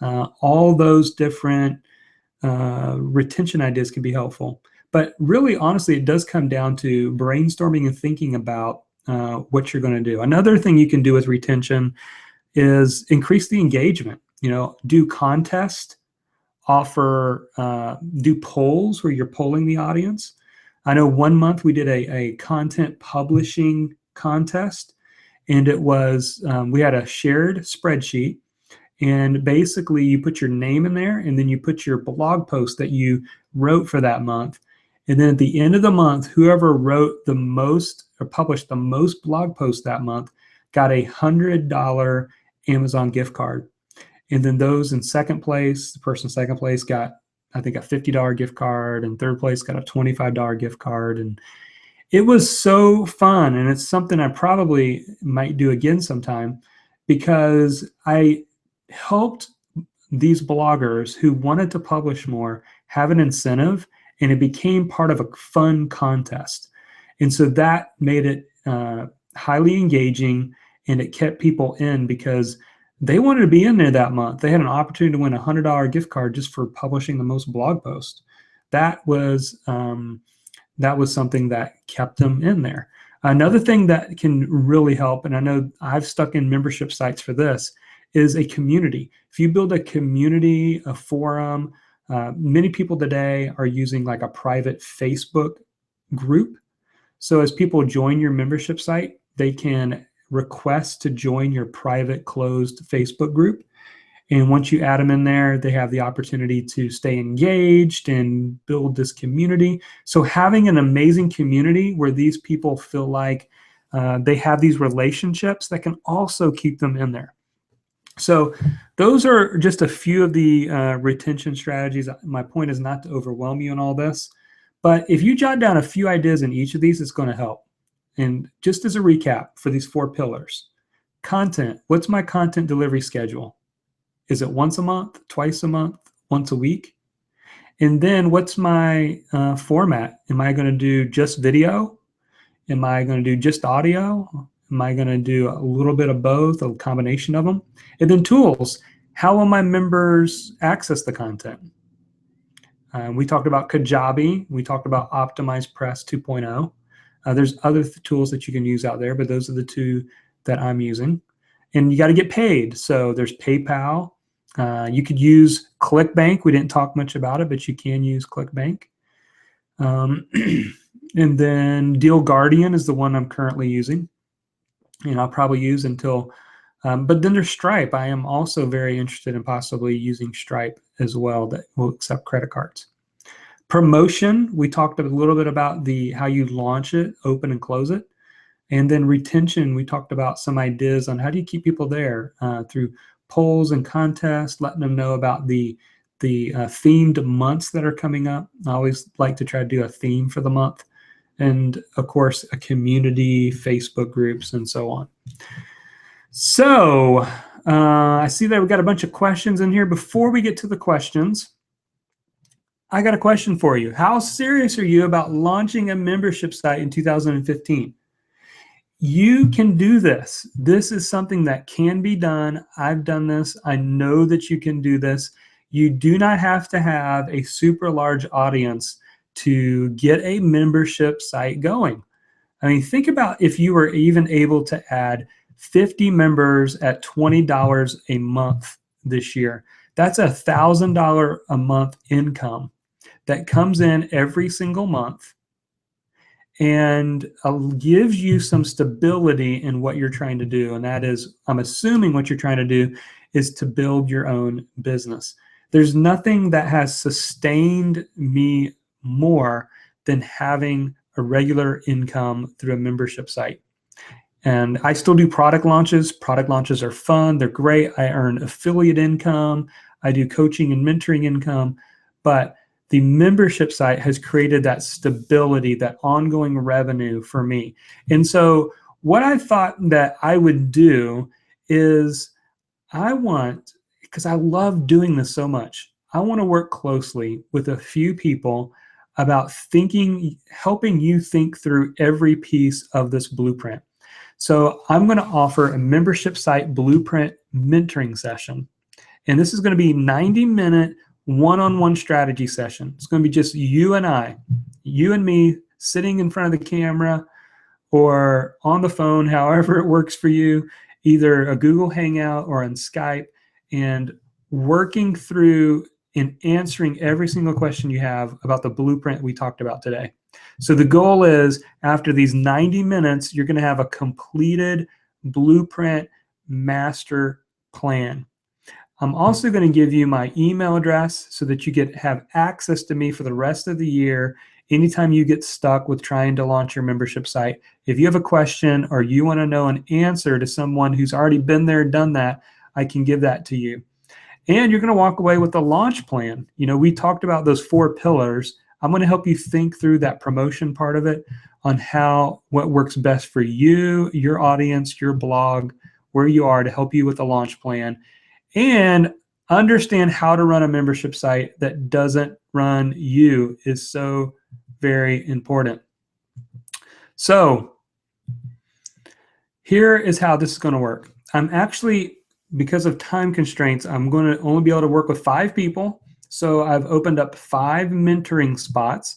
All those different retention ideas can be helpful. But really, honestly, it does come down to brainstorming and thinking about what you're going to do. Another thing you can do with retention is increase the engagement. Do contests, do polls where you're polling the audience. I know 1 month we did a content publishing contest, and it was, we had a shared spreadsheet, and basically you put your name in there, and then you put your blog post that you wrote for that month. And then at the end of the month, whoever wrote the most or published the most blog posts that month got a $100 Amazon gift card. And then those in second place, the person in second place got, I think, a $50 gift card, and third place got a $25 gift card. And it was so fun. And it's something I probably might do again sometime, because I helped these bloggers who wanted to publish more have an incentive, and it became part of a fun contest. And so that made it highly engaging, and it kept people in because they wanted to be in there that month. They had an opportunity to win a $100 gift card just for publishing the most blog posts. That was something that kept them in there. Another thing that can really help, and I know I've stuck in membership sites for this, is a community. If you build a community, a forum, many people today are using like a private Facebook group. So as people join your membership site, they can request to join your private closed Facebook group. And once you add them in there, they have the opportunity to stay engaged and build this community. So having an amazing community where these people feel like they have these relationships that can also keep them in there. So those are just a few of the retention strategies. My point is not to overwhelm you in all this, but if you jot down a few ideas in each of these, it's going to help. And just as a recap for these 4 pillars: content. What's my content delivery schedule? Is it once a month, twice a month, once a week? And then what's my format? Am I going to do just video? Am I going to do just audio? Am I going to do a little bit of both, a combination of them? And then tools. How will my members access the content? We talked about Kajabi. We talked about OptimizePress 2.0. There's other tools that you can use out there, but those are the 2 that I'm using. And you got to get paid. So there's PayPal. You could use ClickBank. We didn't talk much about it, but you can use ClickBank. And then Deal Guardian is the one I'm currently using, and I'll probably use until, but then there's Stripe. I am also very interested in possibly using Stripe as well, that will accept credit cards. Promotion, we talked a little bit about how you launch it, open and close it. And then retention, we talked about some ideas on how do you keep people there through polls and contests, letting them know about the themed months that are coming up. I always like to try to do a theme for the month. And of course, a community, Facebook groups, and so on. So I see that we've got a bunch of questions in here. Before we get to the questions, I got a question for you. How serious are you about launching a membership site in 2015? You can do this. This is something that can be done. I've done this. I know that you can do this. You do not have to have a super large audience to get a membership site going. I mean, think about if you were even able to add 50 members at $20 a month this year. That's $1,000 a month income that comes in every single month and gives you some stability in what you're trying to do. And that is, I'm assuming what you're trying to do is to build your own business. There's nothing that has sustained me more than having a regular income through a membership site. And I still do product launches. Product launches are fun. They're great. I earn affiliate income. I do coaching and mentoring income. But the membership site has created that stability, that ongoing revenue for me. And so what I thought that I would do is because I love doing this so much, I want to work closely with a few people about helping you think through every piece of this blueprint. So I'm going to offer a membership site blueprint mentoring session. And this is going to be 90-minute one-on-one strategy session. It's going to be just you and me sitting in front of the camera or on the phone, however it works for you, either a Google Hangout or on Skype, and working through and answering every single question you have about the blueprint we talked about today. So the goal is, after these 90 minutes, you're going to have a completed blueprint master plan. I'm also going to give you my email address so that you have access to me for the rest of the year. Anytime you get stuck with trying to launch your membership site, if you have a question or you want to know an answer to someone who's already been there, done that, I can give that to you. And you're going to walk away with the launch plan. You know, we talked about those 4 pillars. I'm going to help you think through that promotion part of it on what works best for you, your audience, your blog, where you are, to help you with the launch plan and understand how to run a membership site that doesn't run you is so very important. So here is how this is going to work. I'm actually, because of time constraints, I'm going to only be able to work with 5 people. So I've opened up 5 mentoring spots.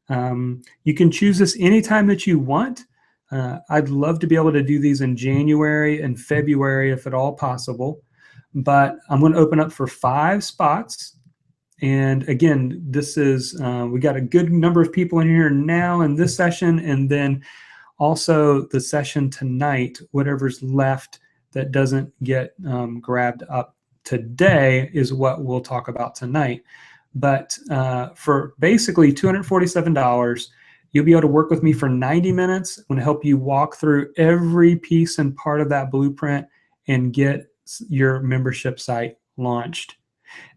You can choose this anytime that you want. I'd love to be able to do these in January and February if at all possible. But I'm going to open up for 5 spots. And again, this is, we got a good number of people in here now in this session, and then also the session tonight, whatever's left that doesn't get grabbed up today is what we'll talk about tonight. But for basically $247, you'll be able to work with me for 90 minutes. I'm going to help you walk through every piece and part of that blueprint and get your membership site launched.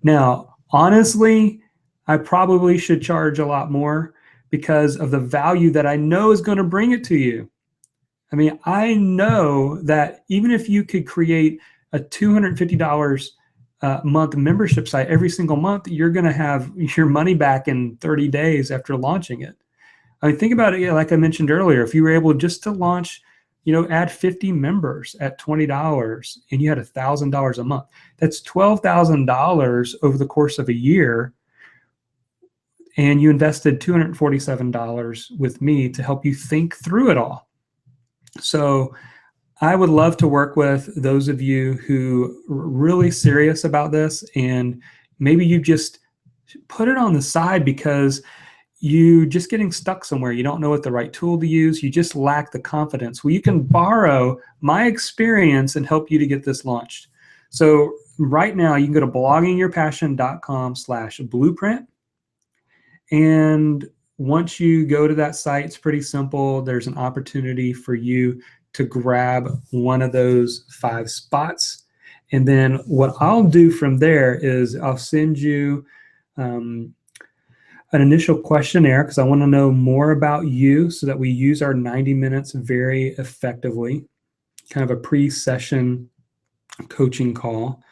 Now, honestly, I probably should charge a lot more because of the value that I know is going to bring it to you. I mean, I know that even if you could create a $250 a month membership site every single month, you're going to have your money back in 30 days after launching it. I mean, think about it, like I mentioned earlier, if you were able just to launch, you know, add 50 members at $20 and you had $1,000 a month, that's $12,000 over the course of a year. And you invested $247 with me to help you think through it all. So I would love to work with those of you who are really serious about this, and maybe you just put it on the side because you just getting stuck somewhere. You don't know what the right tool to use. You just lack the confidence. Well, you can borrow my experience and help you to get this launched. So right now you can go to bloggingyourpassion.com/blueprint. And once you go to that site, it's pretty simple. There's an opportunity for you to grab one of those 5 spots. And then what I'll do from there is I'll send you an initial questionnaire because I want to know more about you so that we use our 90 minutes very effectively, kind of a pre-session coaching call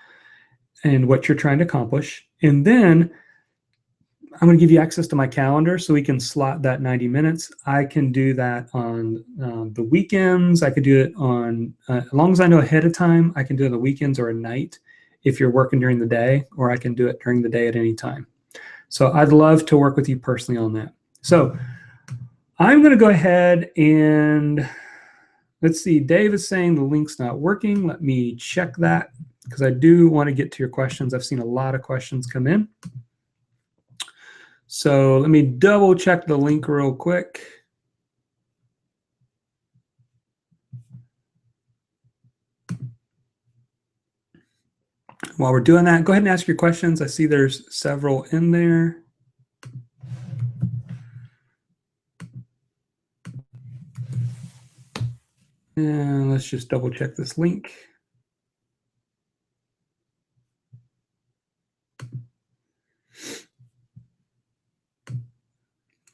and what you're trying to accomplish. And then I'm going to give you access to my calendar so we can slot that 90 minutes. I can do that on the weekends. I could do it on, as long as I know ahead of time, I can do it on the weekends or at night if you're working during the day, or I can do it during the day at any time. So I'd love to work with you personally on that. So I'm going to go ahead and let's see. Dave is saying the link's not working. Let me check that because I do want to get to your questions. I've seen a lot of questions come in. So let me double check the link real quick. While we're doing that, go ahead and ask your questions. I see there's several in there. And let's just double check this link.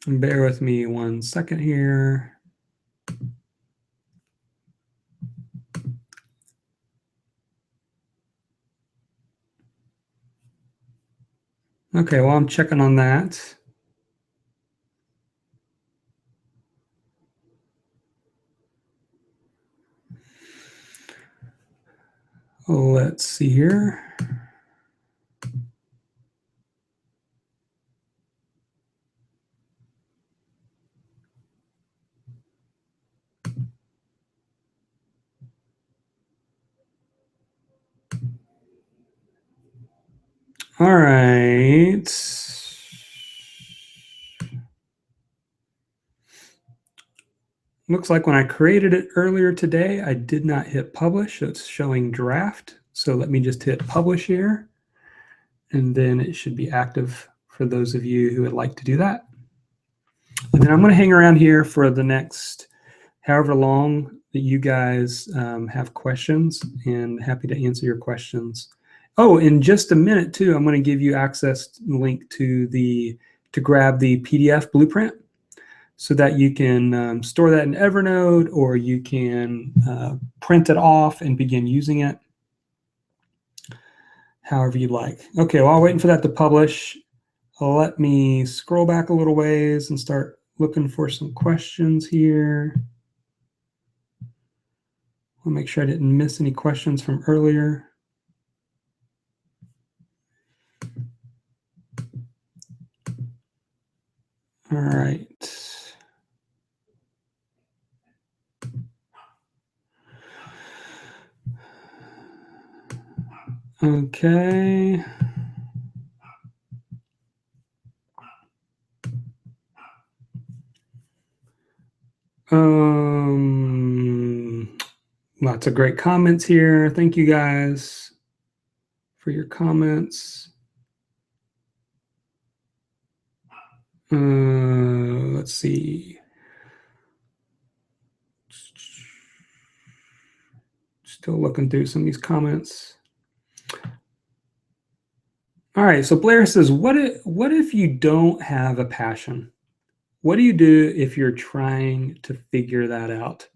And bear with me 1 second here. Okay, well, I'm checking on that. Let's see here. All right. Looks like when I created it earlier today, I did not hit publish. So it's showing draft. So let me just hit publish here. And then it should be active for those of you who would like to do that. And then I'm going to hang around here for the next however long that you guys have questions, and happy to answer your questions. Oh, in just a minute too, I'm going to give you access link to grab the PDF blueprint so that you can store that in Evernote, or you can print it off and begin using it however you'd like. Okay, while waiting for that to publish, let me scroll back a little ways and start looking for some questions here. I'll make sure I didn't miss any questions from earlier. All right. Okay. Lots of great comments here. Thank you guys for your comments. Let's see. Still looking through some of these comments. All right, so Blair says, what if you don't have a passion? What do you do if you're trying to figure that out?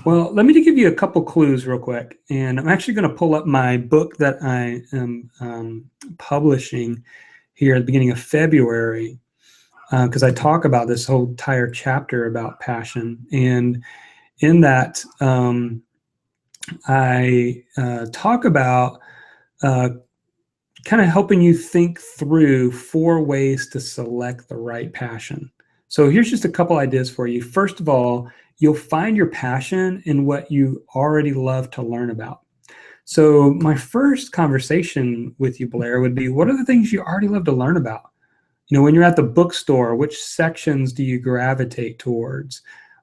Well, let me give you a couple clues real quick. And I'm actually going to pull up my book that I am publishing here at the beginning of February, because I talk about this whole entire chapter about passion. And in that, I talk about kind of helping you think through 4 ways to select the right passion. So here's just a couple ideas for you. First of all, you'll find your passion in what you already love to learn about. So my first conversation with you, Blair, would be, what are the things you already love to learn about? You know, when you're at the bookstore, which sections do you gravitate towards?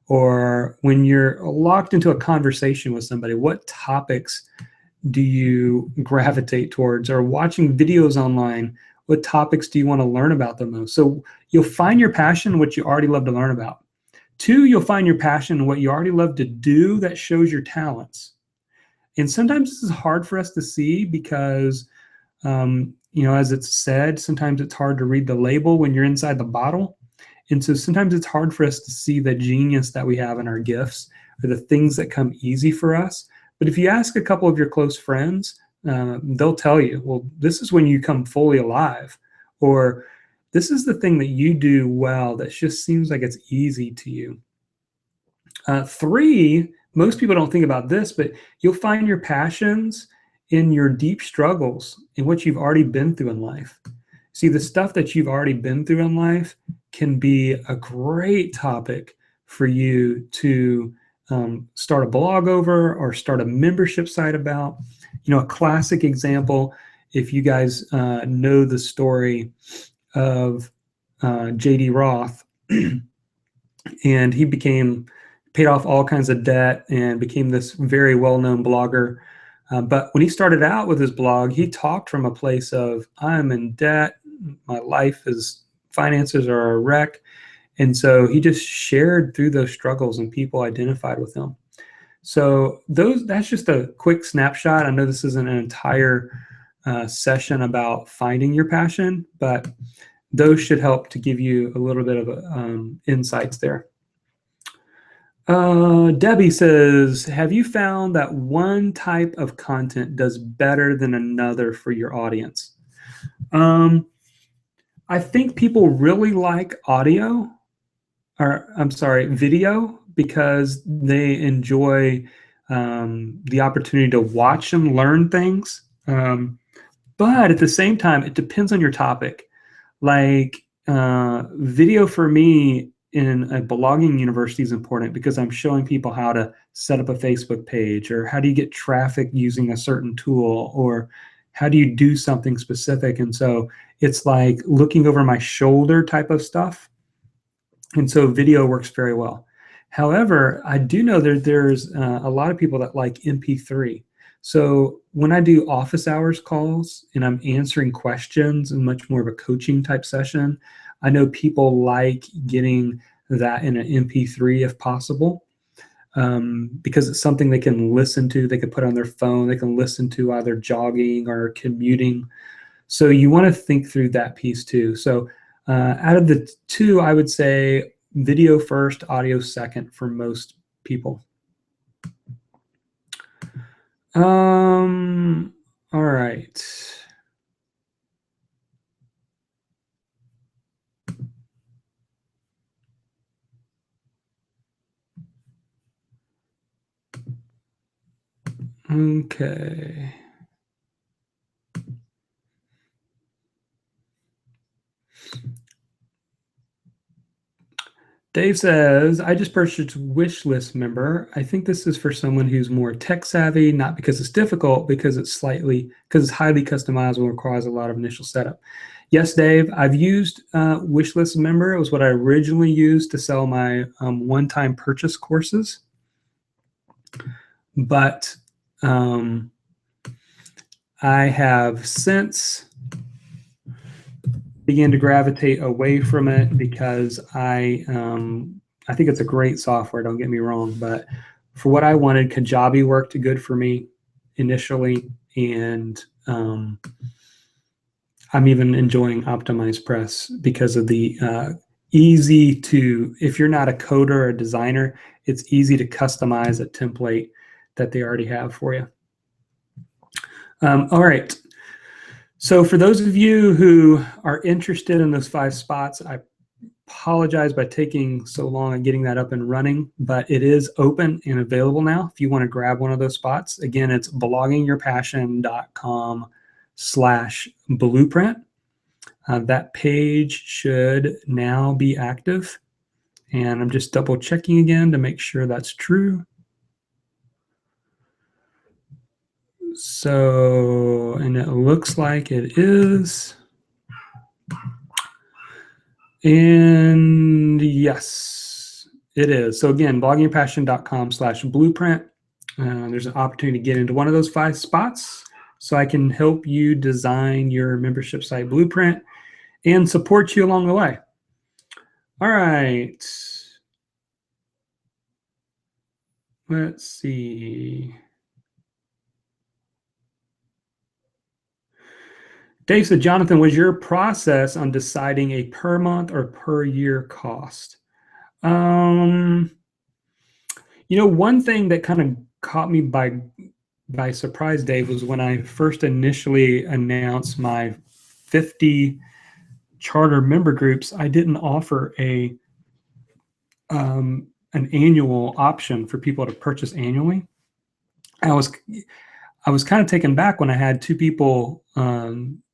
Or when you're locked into a conversation with somebody, what topics do you gravitate towards? Or watching videos online, what topics do you want to learn about the most? So you'll find your passion in what you already love to learn about. 2, you'll find your passion in what you already love to do that shows your talents. And sometimes this is hard for us to see because, you know, as it's said, sometimes it's hard to read the label when you're inside the bottle. And so sometimes it's hard for us to see the genius that we have in our gifts, or the things that come easy for us. But if you ask a couple of your close friends, they'll tell you, well, this is when you come fully alive, or this is the thing that you do well that just seems like it's easy to you. 3, most people don't think about this, but you'll find your passions in your deep struggles, in what you've already been through in life. See, the stuff that you've already been through in life can be a great topic for you to start a blog over, or start a membership site about. You know, a classic example, if you guys know the story of J.D. Roth, and he paid off all kinds of debt and became this very well-known blogger. But when he started out with his blog, he talked from a place of, I'm in debt, my finances are a wreck. And so he just shared through those struggles, and people identified with him. So that's just a quick snapshot. I know this isn't an entire session about finding your passion, but those should help to give you a little bit of insights there. Debbie says, have you found that one type of content does better than another for your audience? I think people really like video, because they enjoy the opportunity to watch them learn things. But at the same time, it depends on your topic. Like video for me in a blogging university is important, because I'm showing people how to set up a Facebook page, or how do you get traffic using a certain tool, or how do you do something specific. And so it's like looking over my shoulder type of stuff. And so video works very well. However, I do know that there's a lot of people that like MP3. So when I do office hours calls and I'm answering questions in much more of a coaching type session, I know people like getting that in an MP3 if possible. because it's something they can listen to. They can put on their phone. They can listen to either jogging or commuting. So you want to think through that piece too. So out of the two, I would say video first, audio second for most people. All right. Okay. Dave says, I just purchased Wishlist Member. I think this is for someone who's more tech savvy, not because it's difficult, because it's highly customizable and requires a lot of initial setup. Yes, Dave, I've used Wishlist Member. It was what I originally used to sell my one-time purchase courses. But I have since began to gravitate away from it because I think it's a great software, don't get me wrong, but for what I wanted, Kajabi worked good for me initially, and I'm even enjoying OptimizePress because of the if you're not a coder or a designer, it's easy to customize a template that they already have for you. All right. So for those of you who are interested in those 5 spots, I apologize by taking so long and getting that up and running, but it is open and available now if you want to grab one of those spots. Again, it's bloggingyourpassion.com/blueprint. That page should now be active. And I'm just double checking again to make sure that's true. So, and it looks like it is. And yes, it is. So again, bloggingyourpassion.com/blueprint. There's an opportunity to get into one of those 5 spots so I can help you design your membership site blueprint and support you along the way. All right. Let's see. Dave said, Jonathan, was your process on deciding a per month or per year cost? One thing that kind of caught me by surprise, Dave, was when I first initially announced my 50 charter member groups, I didn't offer an annual option for people to purchase annually. I was kind of taken back when I had 2 people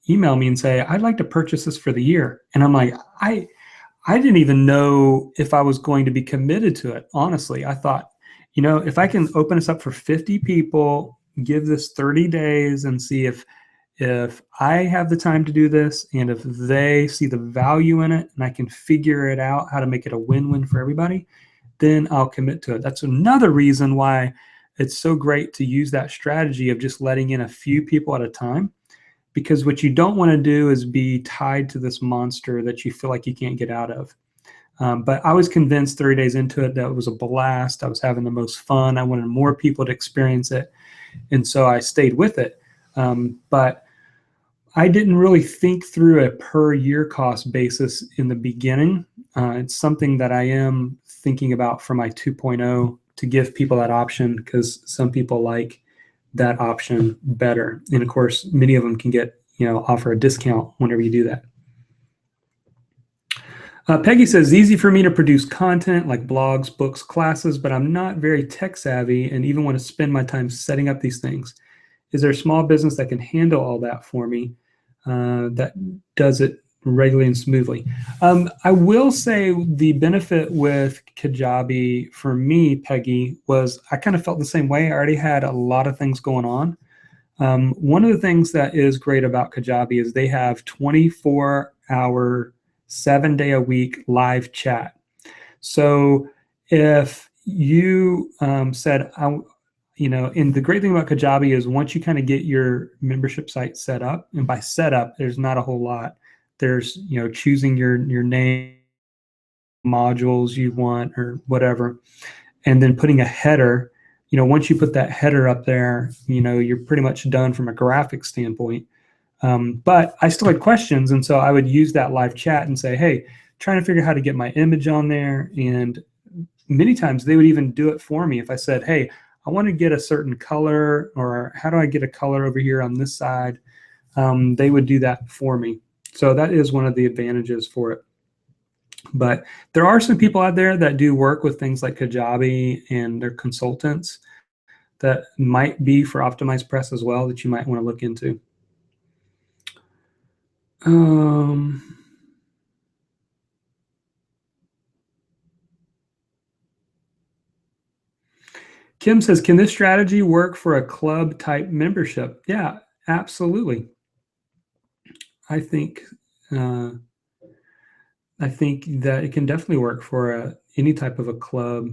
email me and say, I'd like to purchase this for the year. And I'm like, I didn't even know if I was going to be committed to it. Honestly, I thought, if I can open this up for 50 people, give this 30 days and see if I have the time to do this and if they see the value in it and I can figure it out how to make it a win-win for everybody, then I'll commit to it. That's another reason why it's so great to use that strategy of just letting in a few people at a time, because what you don't want to do is be tied to this monster that you feel like you can't get out of. But I was convinced 30 days into it that it was a blast. I was having the most fun. I wanted more people to experience it. And so I stayed with it. But I didn't really think through a per year cost basis in the beginning. It's something that I am thinking about for my 2.0 to give people that option, because some people like that option better. And of course, many of them can get, offer a discount whenever you do that. Peggy says, easy for me to produce content like blogs, books, classes, but I'm not very tech savvy and even want to spend my time setting up these things. Is there a small business that can handle all that for me, that does it regularly and smoothly? I will say the benefit with Kajabi for me, Peggy, was I kind of felt the same way. I already had a lot of things going on. One of the things that is great about Kajabi is they have 24-hour, 7-day-a-week live chat. So if you said, and the great thing about Kajabi is once you kind of get your membership site set up, and by setup, there's not a whole lot. There's, choosing your name, modules you want or whatever. and then putting a header. Once you put that header up there, you're pretty much done from a graphic standpoint. But I still had questions, and so I would use that live chat and say, hey, trying to figure out how to get my image on there. And many times they would even do it for me. If I said, hey, I want to get a certain color, or how do I get a color over here on this side? They would do that for me. So that is one of the advantages for it. But there are some people out there that do work with things like Kajabi, and they're consultants that might be for OptimizePress as well that you might want to look into. Kim says, can this strategy work for a club type membership? Yeah, absolutely. I think that it can definitely work for any type of a club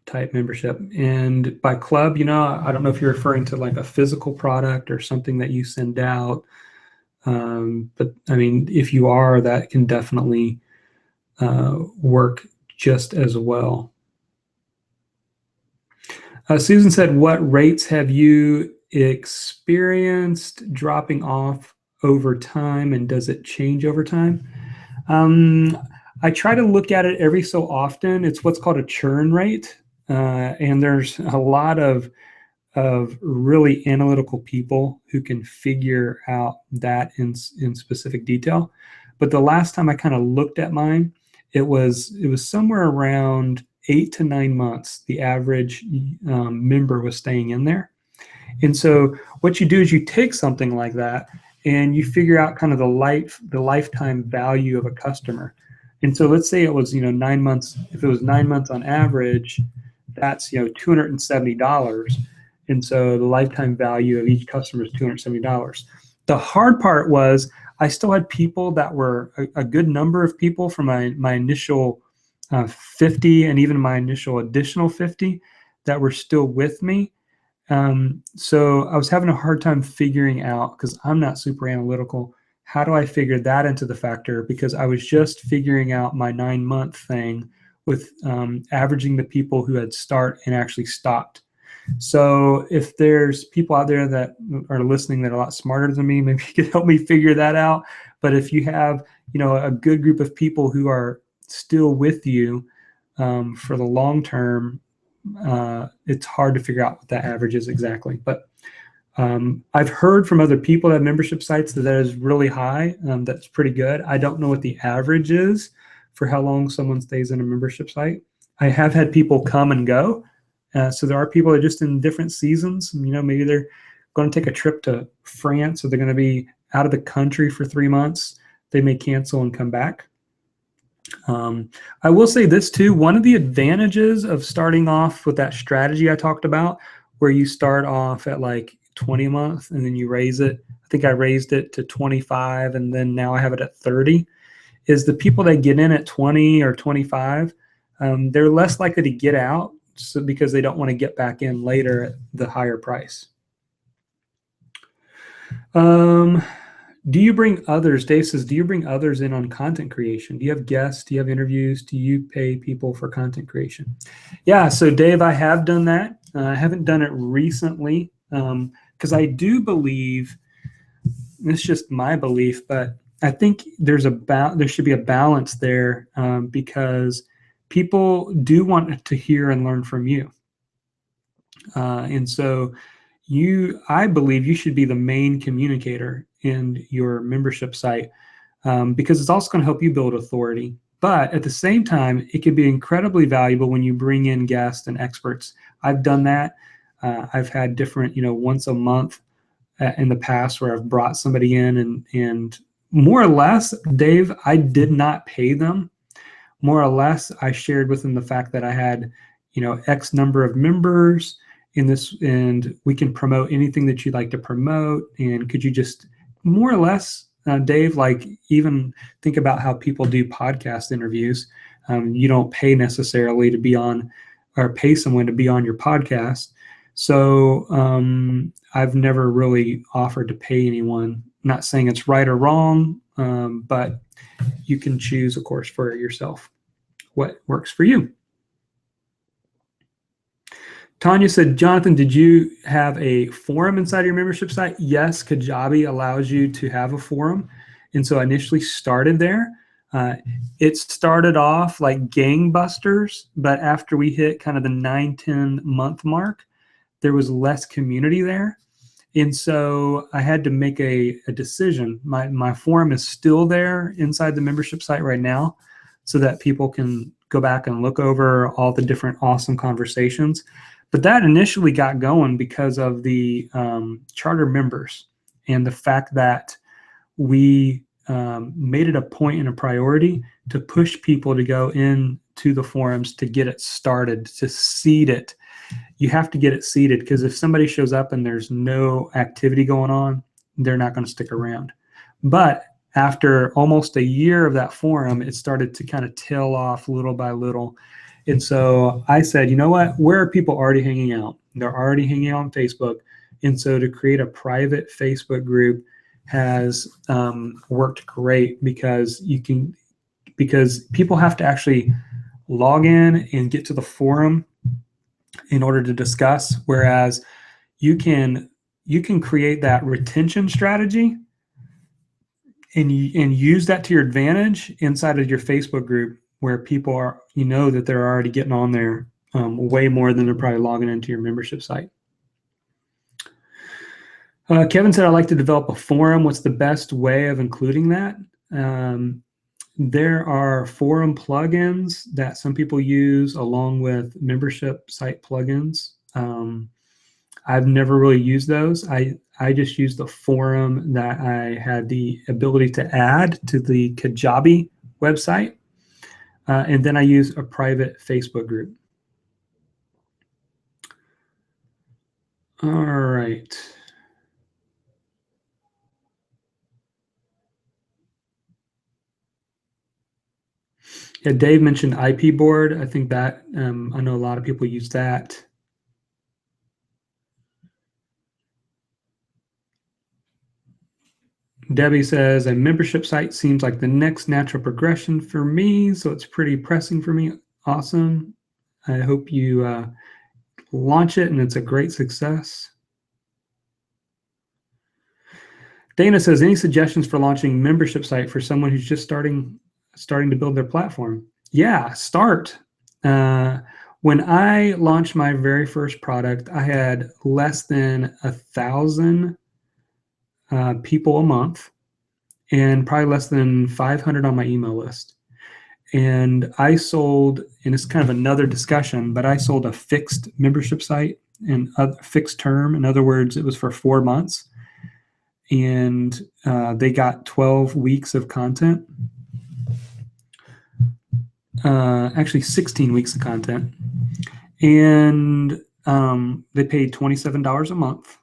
type membership. And by club, I don't know if you're referring to like a physical product or something that you send out. But I mean, if you are, that can definitely work just as well. Susan said, what rates have you experienced dropping off over time, and does it change over time? I try to look at it every so often. It's what's called a churn rate. And there's a lot of really analytical people who can figure out that in specific detail. But the last time I kind of looked at mine, it was somewhere around 8 to 9 months. The average member was staying in there. And so what you do is you take something like that and you figure out kind of the lifetime value of a customer. And so let's say it was 9 months. If it was 9 months on average, that's $270. And so the lifetime value of each customer is $270. The hard part was I still had people that were a good number of people from my initial 50 and even my initial additional 50 that were still with me. So I was having a hard time figuring out, because I'm not super analytical, how do I figure that into the factor? Because I was just figuring out my 9-month thing with averaging the people who had start and actually stopped. So if there's people out there that are listening that are a lot smarter than me, maybe you could help me figure that out. But if you have, a good group of people who are still with you for the long term, it's hard to figure out what that average is exactly. But I've heard from other people that have membership sites that is really high. That's pretty good. I don't know what the average is for how long someone stays in a membership site. I have had people come and go. So there are people that are just in different seasons. Maybe they're going to take a trip to France, or they're going to be out of the country for 3 months. They may cancel and come back. I will say this too. One of the advantages of starting off with that strategy I talked about, where you start off at like 20 a month and then you raise it. I think I raised it to 25, and then now I have it at 30. Is the people that get in at 20 or 25, they're less likely to get out. So because they don't want to get back in later at the higher price. Do you bring others? Dave says, do you bring others in on content creation? Do you have guests? Do you have interviews? Do you pay people for content creation? Yeah, so Dave, I have done that. I haven't done it recently because I do believe, it's just my belief, but I think there should be a balance there because people do want to hear and learn from you. And so I believe you should be the main communicator in your membership site because it's also going to help you build authority. But at the same time, it can be incredibly valuable when you bring in guests and experts. I've done that. I've had different, once a month in the past where I've brought somebody in and more or less, Dave, I did not pay them. More or less, I shared with them the fact that I had, X number of members in this, and we can promote anything that you'd like to promote. And could you just more or less, Dave, like even think about how people do podcast interviews. You don't pay necessarily to be on or pay someone to be on your podcast. So I've never really offered to pay anyone. I'm not saying it's right or wrong, but you can choose, of course, for yourself what works for you. Tanya said, Jonathan, did you have a forum inside your membership site? Yes, Kajabi allows you to have a forum. And so I initially started there. It started off like gangbusters, but after we hit kind of the 9-10 month mark, there was less community there. And so I had to make a decision. My forum is still there inside the membership site right now so that people can go back and look over all the different awesome conversations. But that initially got going because of the charter members and the fact that we made it a point and a priority to push people to go into the forums to get it started, to seed it. You have to get it seeded, because if somebody shows up and there's no activity going on, they're not going to stick around. But after almost a year of that forum, it started to kind of tail off little by little. And so I said, you know what? Where are people already hanging out? They're already hanging out on Facebook. And so to create a private Facebook group has worked great, because people have to actually log in and get to the forum in order to discuss, whereas you can create that retention strategy and use that to your advantage inside of your Facebook group, where people are, that they're already getting on there way more than they're probably logging into your membership site. Kevin said, I'd like to develop a forum. What's the best way of including that? There are forum plugins that some people use along with membership site plugins. I've never really used those. I just used the forum that I had the ability to add to the Kajabi website. And then I use a private Facebook group. All right. Yeah, Dave mentioned IP board. I think that I know a lot of people use that. Debbie says, a membership site seems like the next natural progression for me, so it's pretty pressing for me. Awesome. I hope you launch it and it's a great success. Dana says, any suggestions for launching membership site for someone who's just starting to build their platform? Yeah, start. When I launched my very first product, I had less than 1,000 people a month and probably less than 500 on my email list. And I sold, and it's kind of another discussion, but I sold a fixed membership site and a fixed term. In other words, it was for 4 months. And they got 12 weeks of content. Actually 16 weeks of content. And they paid $27 a month.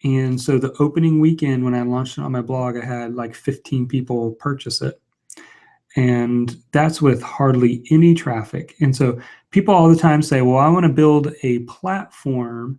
And so the opening weekend when I launched it on my blog, I had like 15 people purchase it. And that's with hardly any traffic. And so people all the time say, well, I want to build a platform,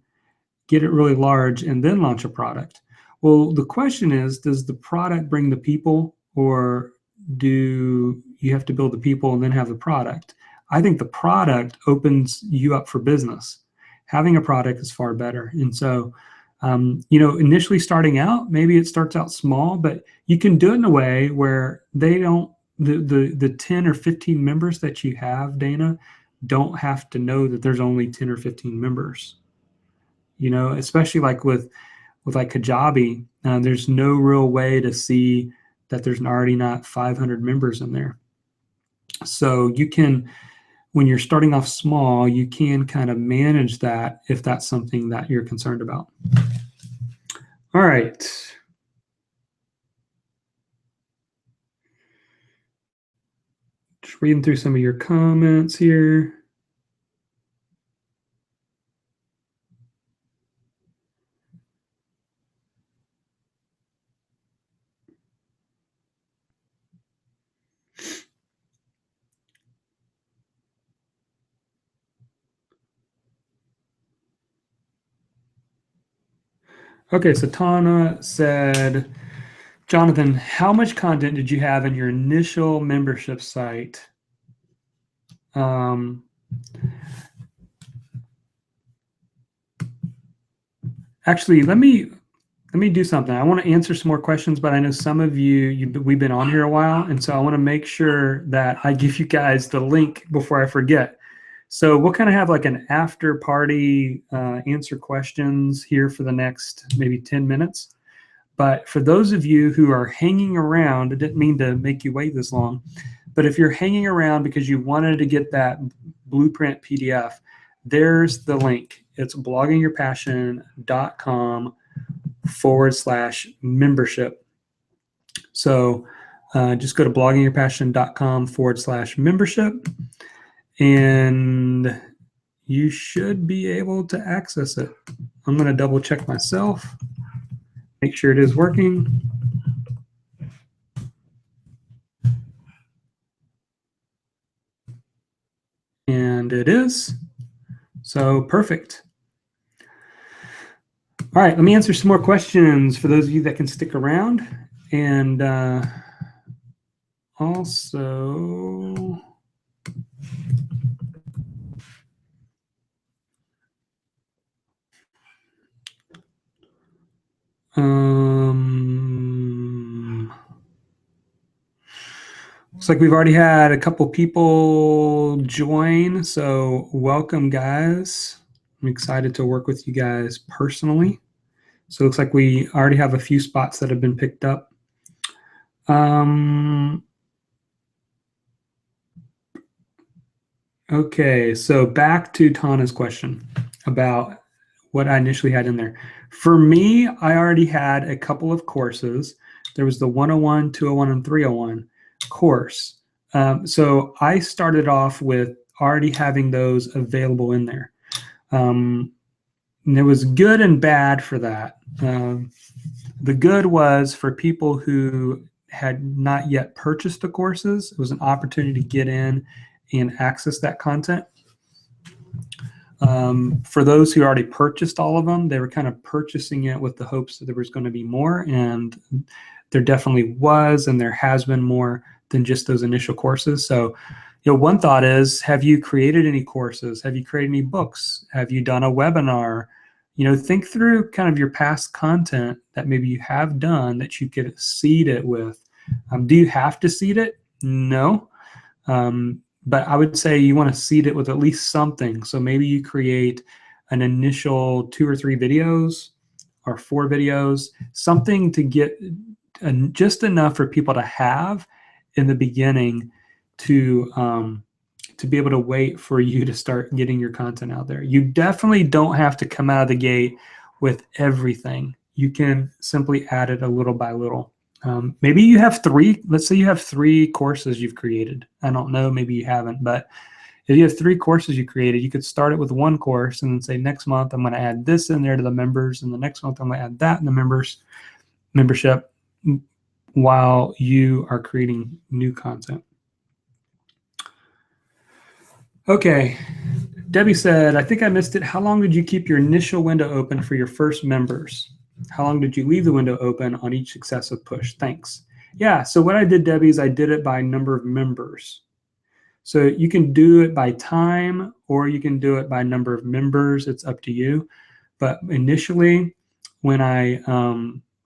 get it really large, and then launch a product. Well, the question is, does the product bring the people, or do you have to build the people and then have the product? I think the product opens you up for business. Having a product is far better. And so, initially starting out, maybe it starts out small, but you can do it in a way where they don't, the 10 or 15 members that you have, Dana, don't have to know that there's only 10 or 15 members. Especially like with like Kajabi, there's no real way to see that there's already not 500 members in there. So you can, when you're starting off small, you can kind of manage that if that's something that you're concerned about. All right. Just reading through some of your comments here. Okay, so Tana said, Jonathan, how much content did you have in your initial membership site? Actually, let me do something. I want to answer some more questions, but I know some of we've been on here a while, and so I want to make sure that I give you guys the link before I forget. So we'll kind of have like an after party answer questions here for the next maybe 10 minutes. But for those of you who are hanging around, I didn't mean to make you wait this long, but if you're hanging around because you wanted to get that blueprint PDF, there's the link. It's bloggingyourpassion.com/membership. So just go to bloggingyourpassion.com/membership, and you should be able to access it. I'm going to double check myself, make sure it is working. And it is. So perfect. All right, let me answer some more questions for those of you that can stick around. And also, looks like we've already had a couple people join, so welcome, guys. I'm excited to work with you guys personally. So it looks like we already have a few spots that have been picked up. Okay, so back to Tana's question about what I initially had in there. For me, I already had a couple of courses. There was the 101, 201, and 301 course. So I started off with already having those available in there. And there was good and bad for that. The good was for people who had not yet purchased the courses. It was an opportunity to get in and access that content. For those who already purchased all of them, they were kind of purchasing it with the hopes that there was going to be more, and there definitely was, and there has been more than just those initial courses. So, one thought is, have you created any courses? Have you created any books? Have you done a webinar? Think through kind of your past content that maybe you have done that you could seed it with. Do you have to seed it? No. But I would say you want to seed it with at least something. So maybe you create an initial 2 or 3 videos or 4 videos, something to get just enough for people to have in the beginning to be able to wait for you to start getting your content out there. You definitely don't have to come out of the gate with everything. You can simply add it a little by little. Maybe you have 3, let's say you have 3 courses you've created. I don't know, maybe you haven't, but if you have 3 courses you created, you could start it with 1 course and then say, next month I'm going to add this in there to the members, and the next month I'm going to add that in the membership while you are creating new content. Okay, Debbie said, I think I missed it. How long did you keep your initial window open for your first members? How long did you leave the window open on each successive push? Thanks. Yeah, so what I did, Debbie, is I did it by number of members. So you can do it by time, or you can do it by number of members. It's up to you. But initially, when I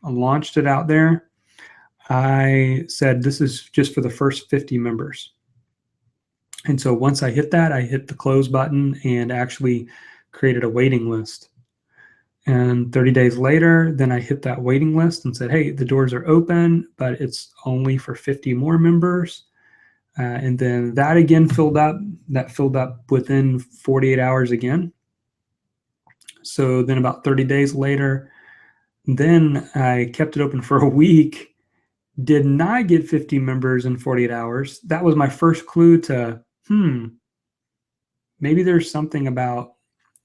launched it out there, I said this is just for the first 50 members. And so once I hit that, I hit the close button and actually created a waiting list. And 30 days later, then I hit that waiting list and said, hey, the doors are open, but it's only for 50 more members. And then that again filled up. That filled up within 48 hours again. So then about 30 days later, then I kept it open for a week, did not get 50 members in 48 hours. That was my first clue to, maybe there's something about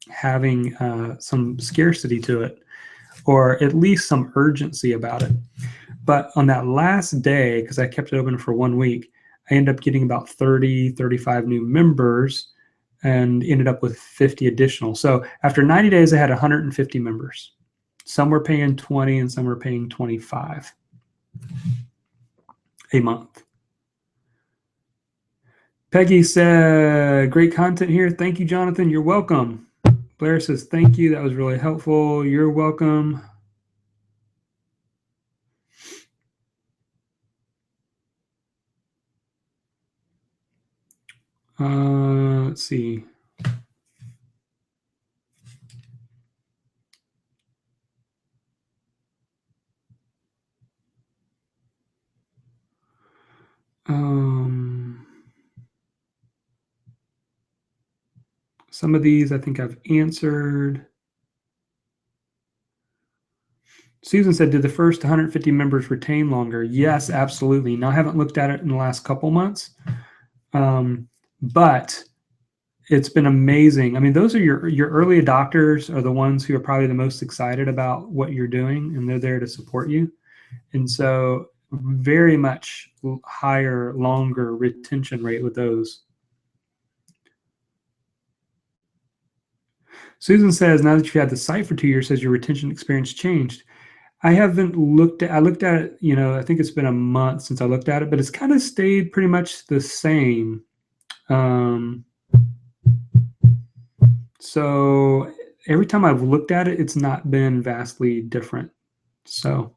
having some scarcity to it, or at least some urgency about it. But on that last day, because I kept it open for 1 week, I ended up getting about 30, 35 new members and ended up with 50 additional. So after 90 days, I had 150 members. Some were paying 20 and some were paying 25 a month. Peggy said, great content here. Thank you, Jonathan. You're welcome. Blair says, thank you. That was really helpful. You're welcome. Let's see. Some of these I think I've answered. Susan said, did the first 150 members retain longer? Yes, absolutely. Now, I haven't looked at it in the last couple months, but it's been amazing. I mean, those are your early adopters are the ones who are probably the most excited about what you're doing, and they're there to support you. And so very much higher, longer retention rate with those. Susan says, now that you've had the site for 2 years, has your retention experience changed? I haven't looked at, I looked at it, I think it's been a month since I looked at it, but it's kind of stayed pretty much the same. So every time I've looked at it, it's not been vastly different. So.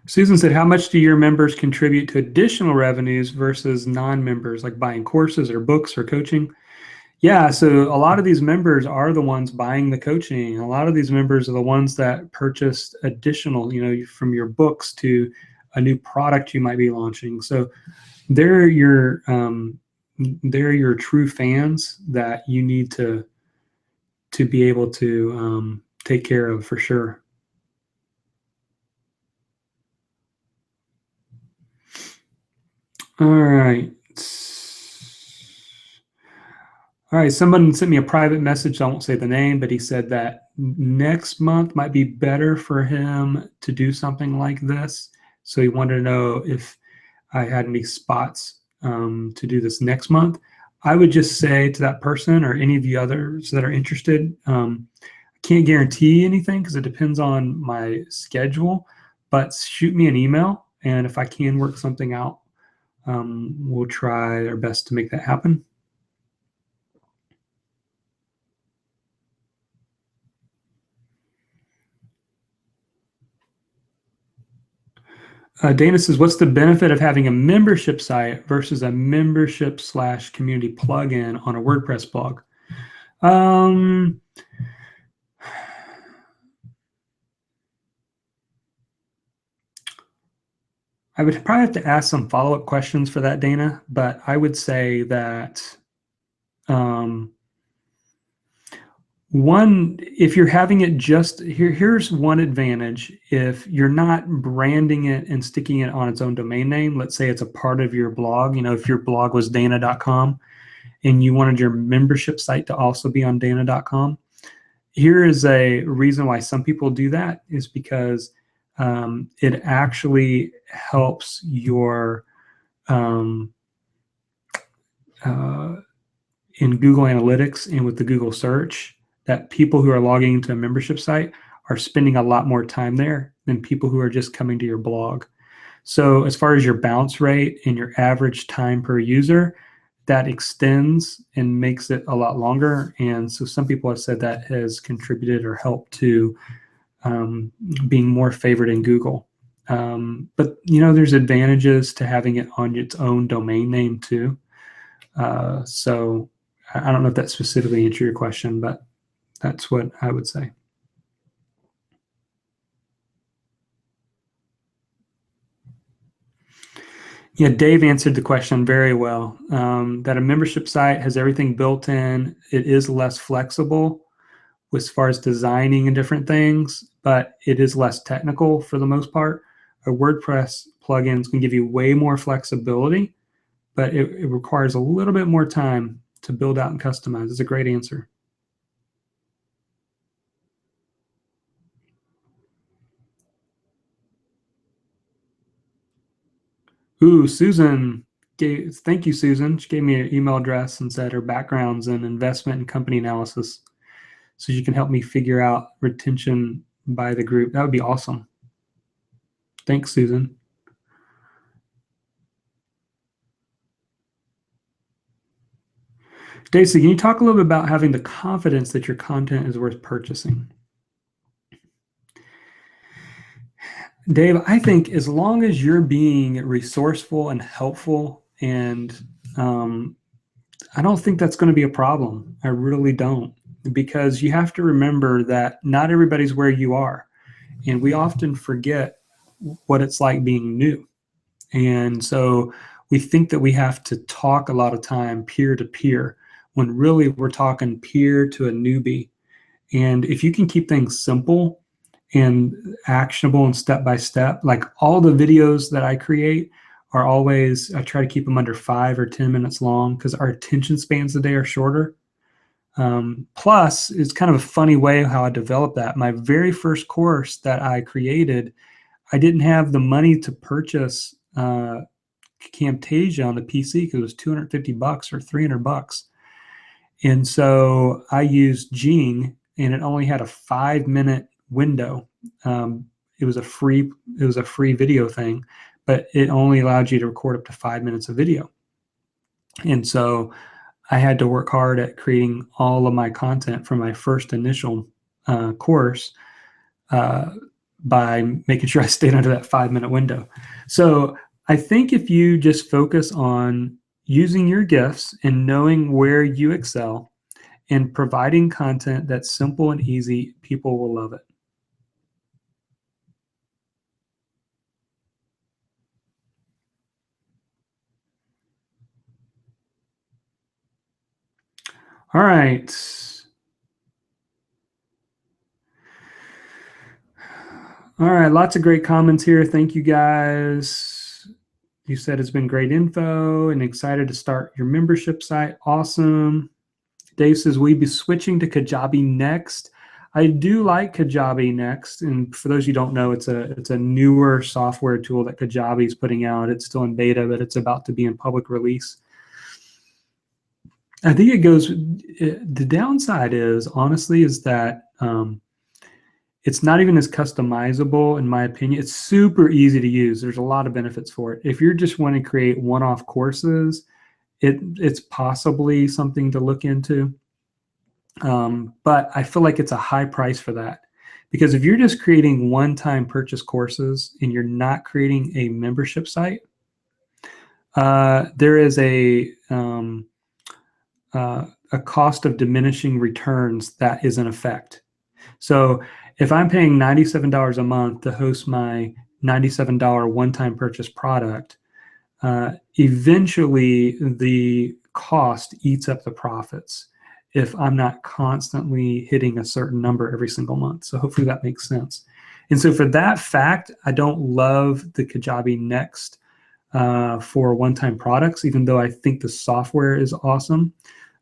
Susan said, how much do your members contribute to additional revenues versus non-members, like buying courses or books or coaching? Yeah, so a lot of these members are the ones buying the coaching. A lot of these members are the ones that purchased additional, from your books to a new product you might be launching. So they're your true fans that you need to be able to take care of for sure. All right. All right, someone sent me a private message. I won't say the name, but he said that next month might be better for him to do something like this. So he wanted to know if I had any spots to do this next month. I would just say to that person or any of the others that are interested, I can't guarantee anything because it depends on my schedule, but shoot me an email. And if I can work something out, we'll try our best to make that happen. Dana says, what's the benefit of having a membership site versus a membership/community plugin on a WordPress blog? I would probably have to ask some follow-up questions for that, Dana, but I would say that one, if you're having it here's one advantage. If you're not branding it and sticking it on its own domain name, let's say it's a part of your blog, if your blog was dana.com and you wanted your membership site to also be on dana.com, here is a reason why some people do that is because it actually helps your in Google Analytics and with the Google search, that people who are logging into a membership site are spending a lot more time there than people who are just coming to your blog. So as far as your bounce rate and your average time per user, that extends and makes it a lot longer. And so some people have said that has contributed or helped to being more favored in Google. But there's advantages to having it on its own domain name too. So I don't know if that specifically answered your question, but that's what I would say. Yeah, Dave answered the question very well. That a membership site has everything built in. It is less flexible as far as designing and different things, but it is less technical for the most part. A WordPress plugins can give you way more flexibility, but it requires a little bit more time to build out and customize. It's a great answer. Ooh, Susan, thank you, Susan. She gave me an email address and said her background's in investment and company analysis. So you can help me figure out retention by the group. That would be awesome. Thanks, Susan. Daisy, can you talk a little bit about having the confidence that your content is worth purchasing? Dave, I think as long as you're being resourceful and helpful, and I don't think that's going to be a problem. I really don't, because you have to remember that not everybody's where you are, and we often forget what it's like being new. And so we think that we have to talk a lot of time peer to peer, when really we're talking peer to a newbie. And if you can keep things simple and actionable and step by step, like all the videos that I create are always, I try to keep them under 5 or 10 minutes long, because our attention spans today are shorter. Plus, it's kind of a funny way how I developed that. My very first course that I created, I didn't have the money to purchase Camtasia on the PC because it was $250 or $300. And so I used Jing, and it only had a 5-minute window. It was a free video thing, but it only allowed you to record up to 5 minutes of video. And so I had to work hard at creating all of my content for my first initial course by making sure I stayed under that 5-minute window. So I think if you just focus on using your gifts and knowing where you excel and providing content that's simple and easy, people will love it. All right. All right, lots of great comments here. Thank you guys. You said it's been great info and excited to start your membership site. Awesome. Dave says, we'll be switching to Kajabi next. I do like Kajabi next. And for those you don't know, it's a newer software tool that Kajabi is putting out. It's still in beta, but it's about to be in public release. I think the downside is, honestly, is that it's not even as customizable, in my opinion. It's super easy to use. There's a lot of benefits for it. If you're just wanting to create one-off courses, it's possibly something to look into. But I feel like it's a high price for that. Because if you're just creating one-time purchase courses and you're not creating a membership site, there is a cost of diminishing returns that is in effect. So if I'm paying $97 a month to host my $97 one-time purchase product, eventually the cost eats up the profits if I'm not constantly hitting a certain number every single month. So hopefully that makes sense. And so for that fact, I don't love the Kajabi Next for one-time products, even though I think the software is awesome.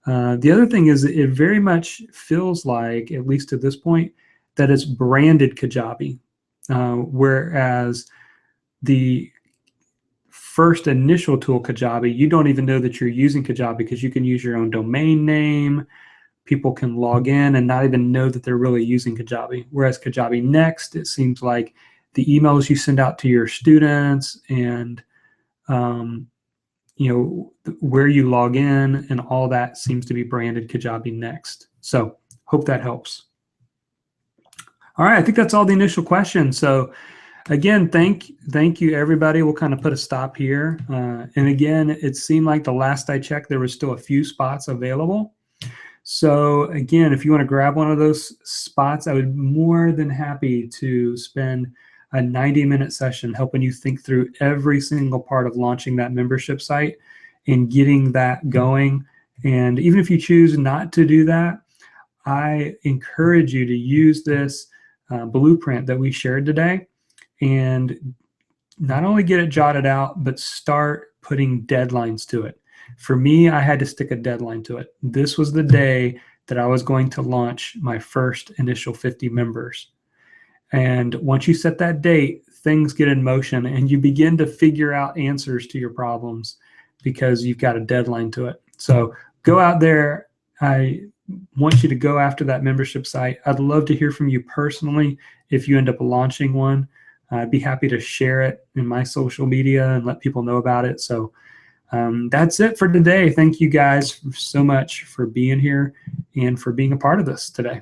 The other thing is, it very much feels like, at least to this point, that it's branded Kajabi, whereas the first initial tool, Kajabi, you don't even know that you're using Kajabi because you can use your own domain name. People can log in and not even know that they're really using Kajabi. Whereas Kajabi Next, it seems like the emails you send out to your students and where you log in and all that seems to be branded Kajabi Next. So hope that helps. All right, I think that's all the initial questions. So again, thank you, everybody. We'll kind of put a stop here. And again, it seemed like the last I checked, there was still a few spots available. So again, if you want to grab one of those spots, I would be more than happy to spend a 90-minute session helping you think through every single part of launching that membership site and getting that going. And even if you choose not to do that, I encourage you to use this blueprint that we shared today and not only get it jotted out, but start putting deadlines to it. For me, I had to stick a deadline to it. This was the day that I was going to launch my first initial 50 members. And once you set that date, things get in motion and you begin to figure out answers to your problems because you've got a deadline to it. So go out there. I want you to go after that membership site. I'd love to hear from you personally if you end up launching one. I'd be happy to share it in my social media and let people know about it. So That's it for today. Thank you guys so much for being here and for being a part of this today.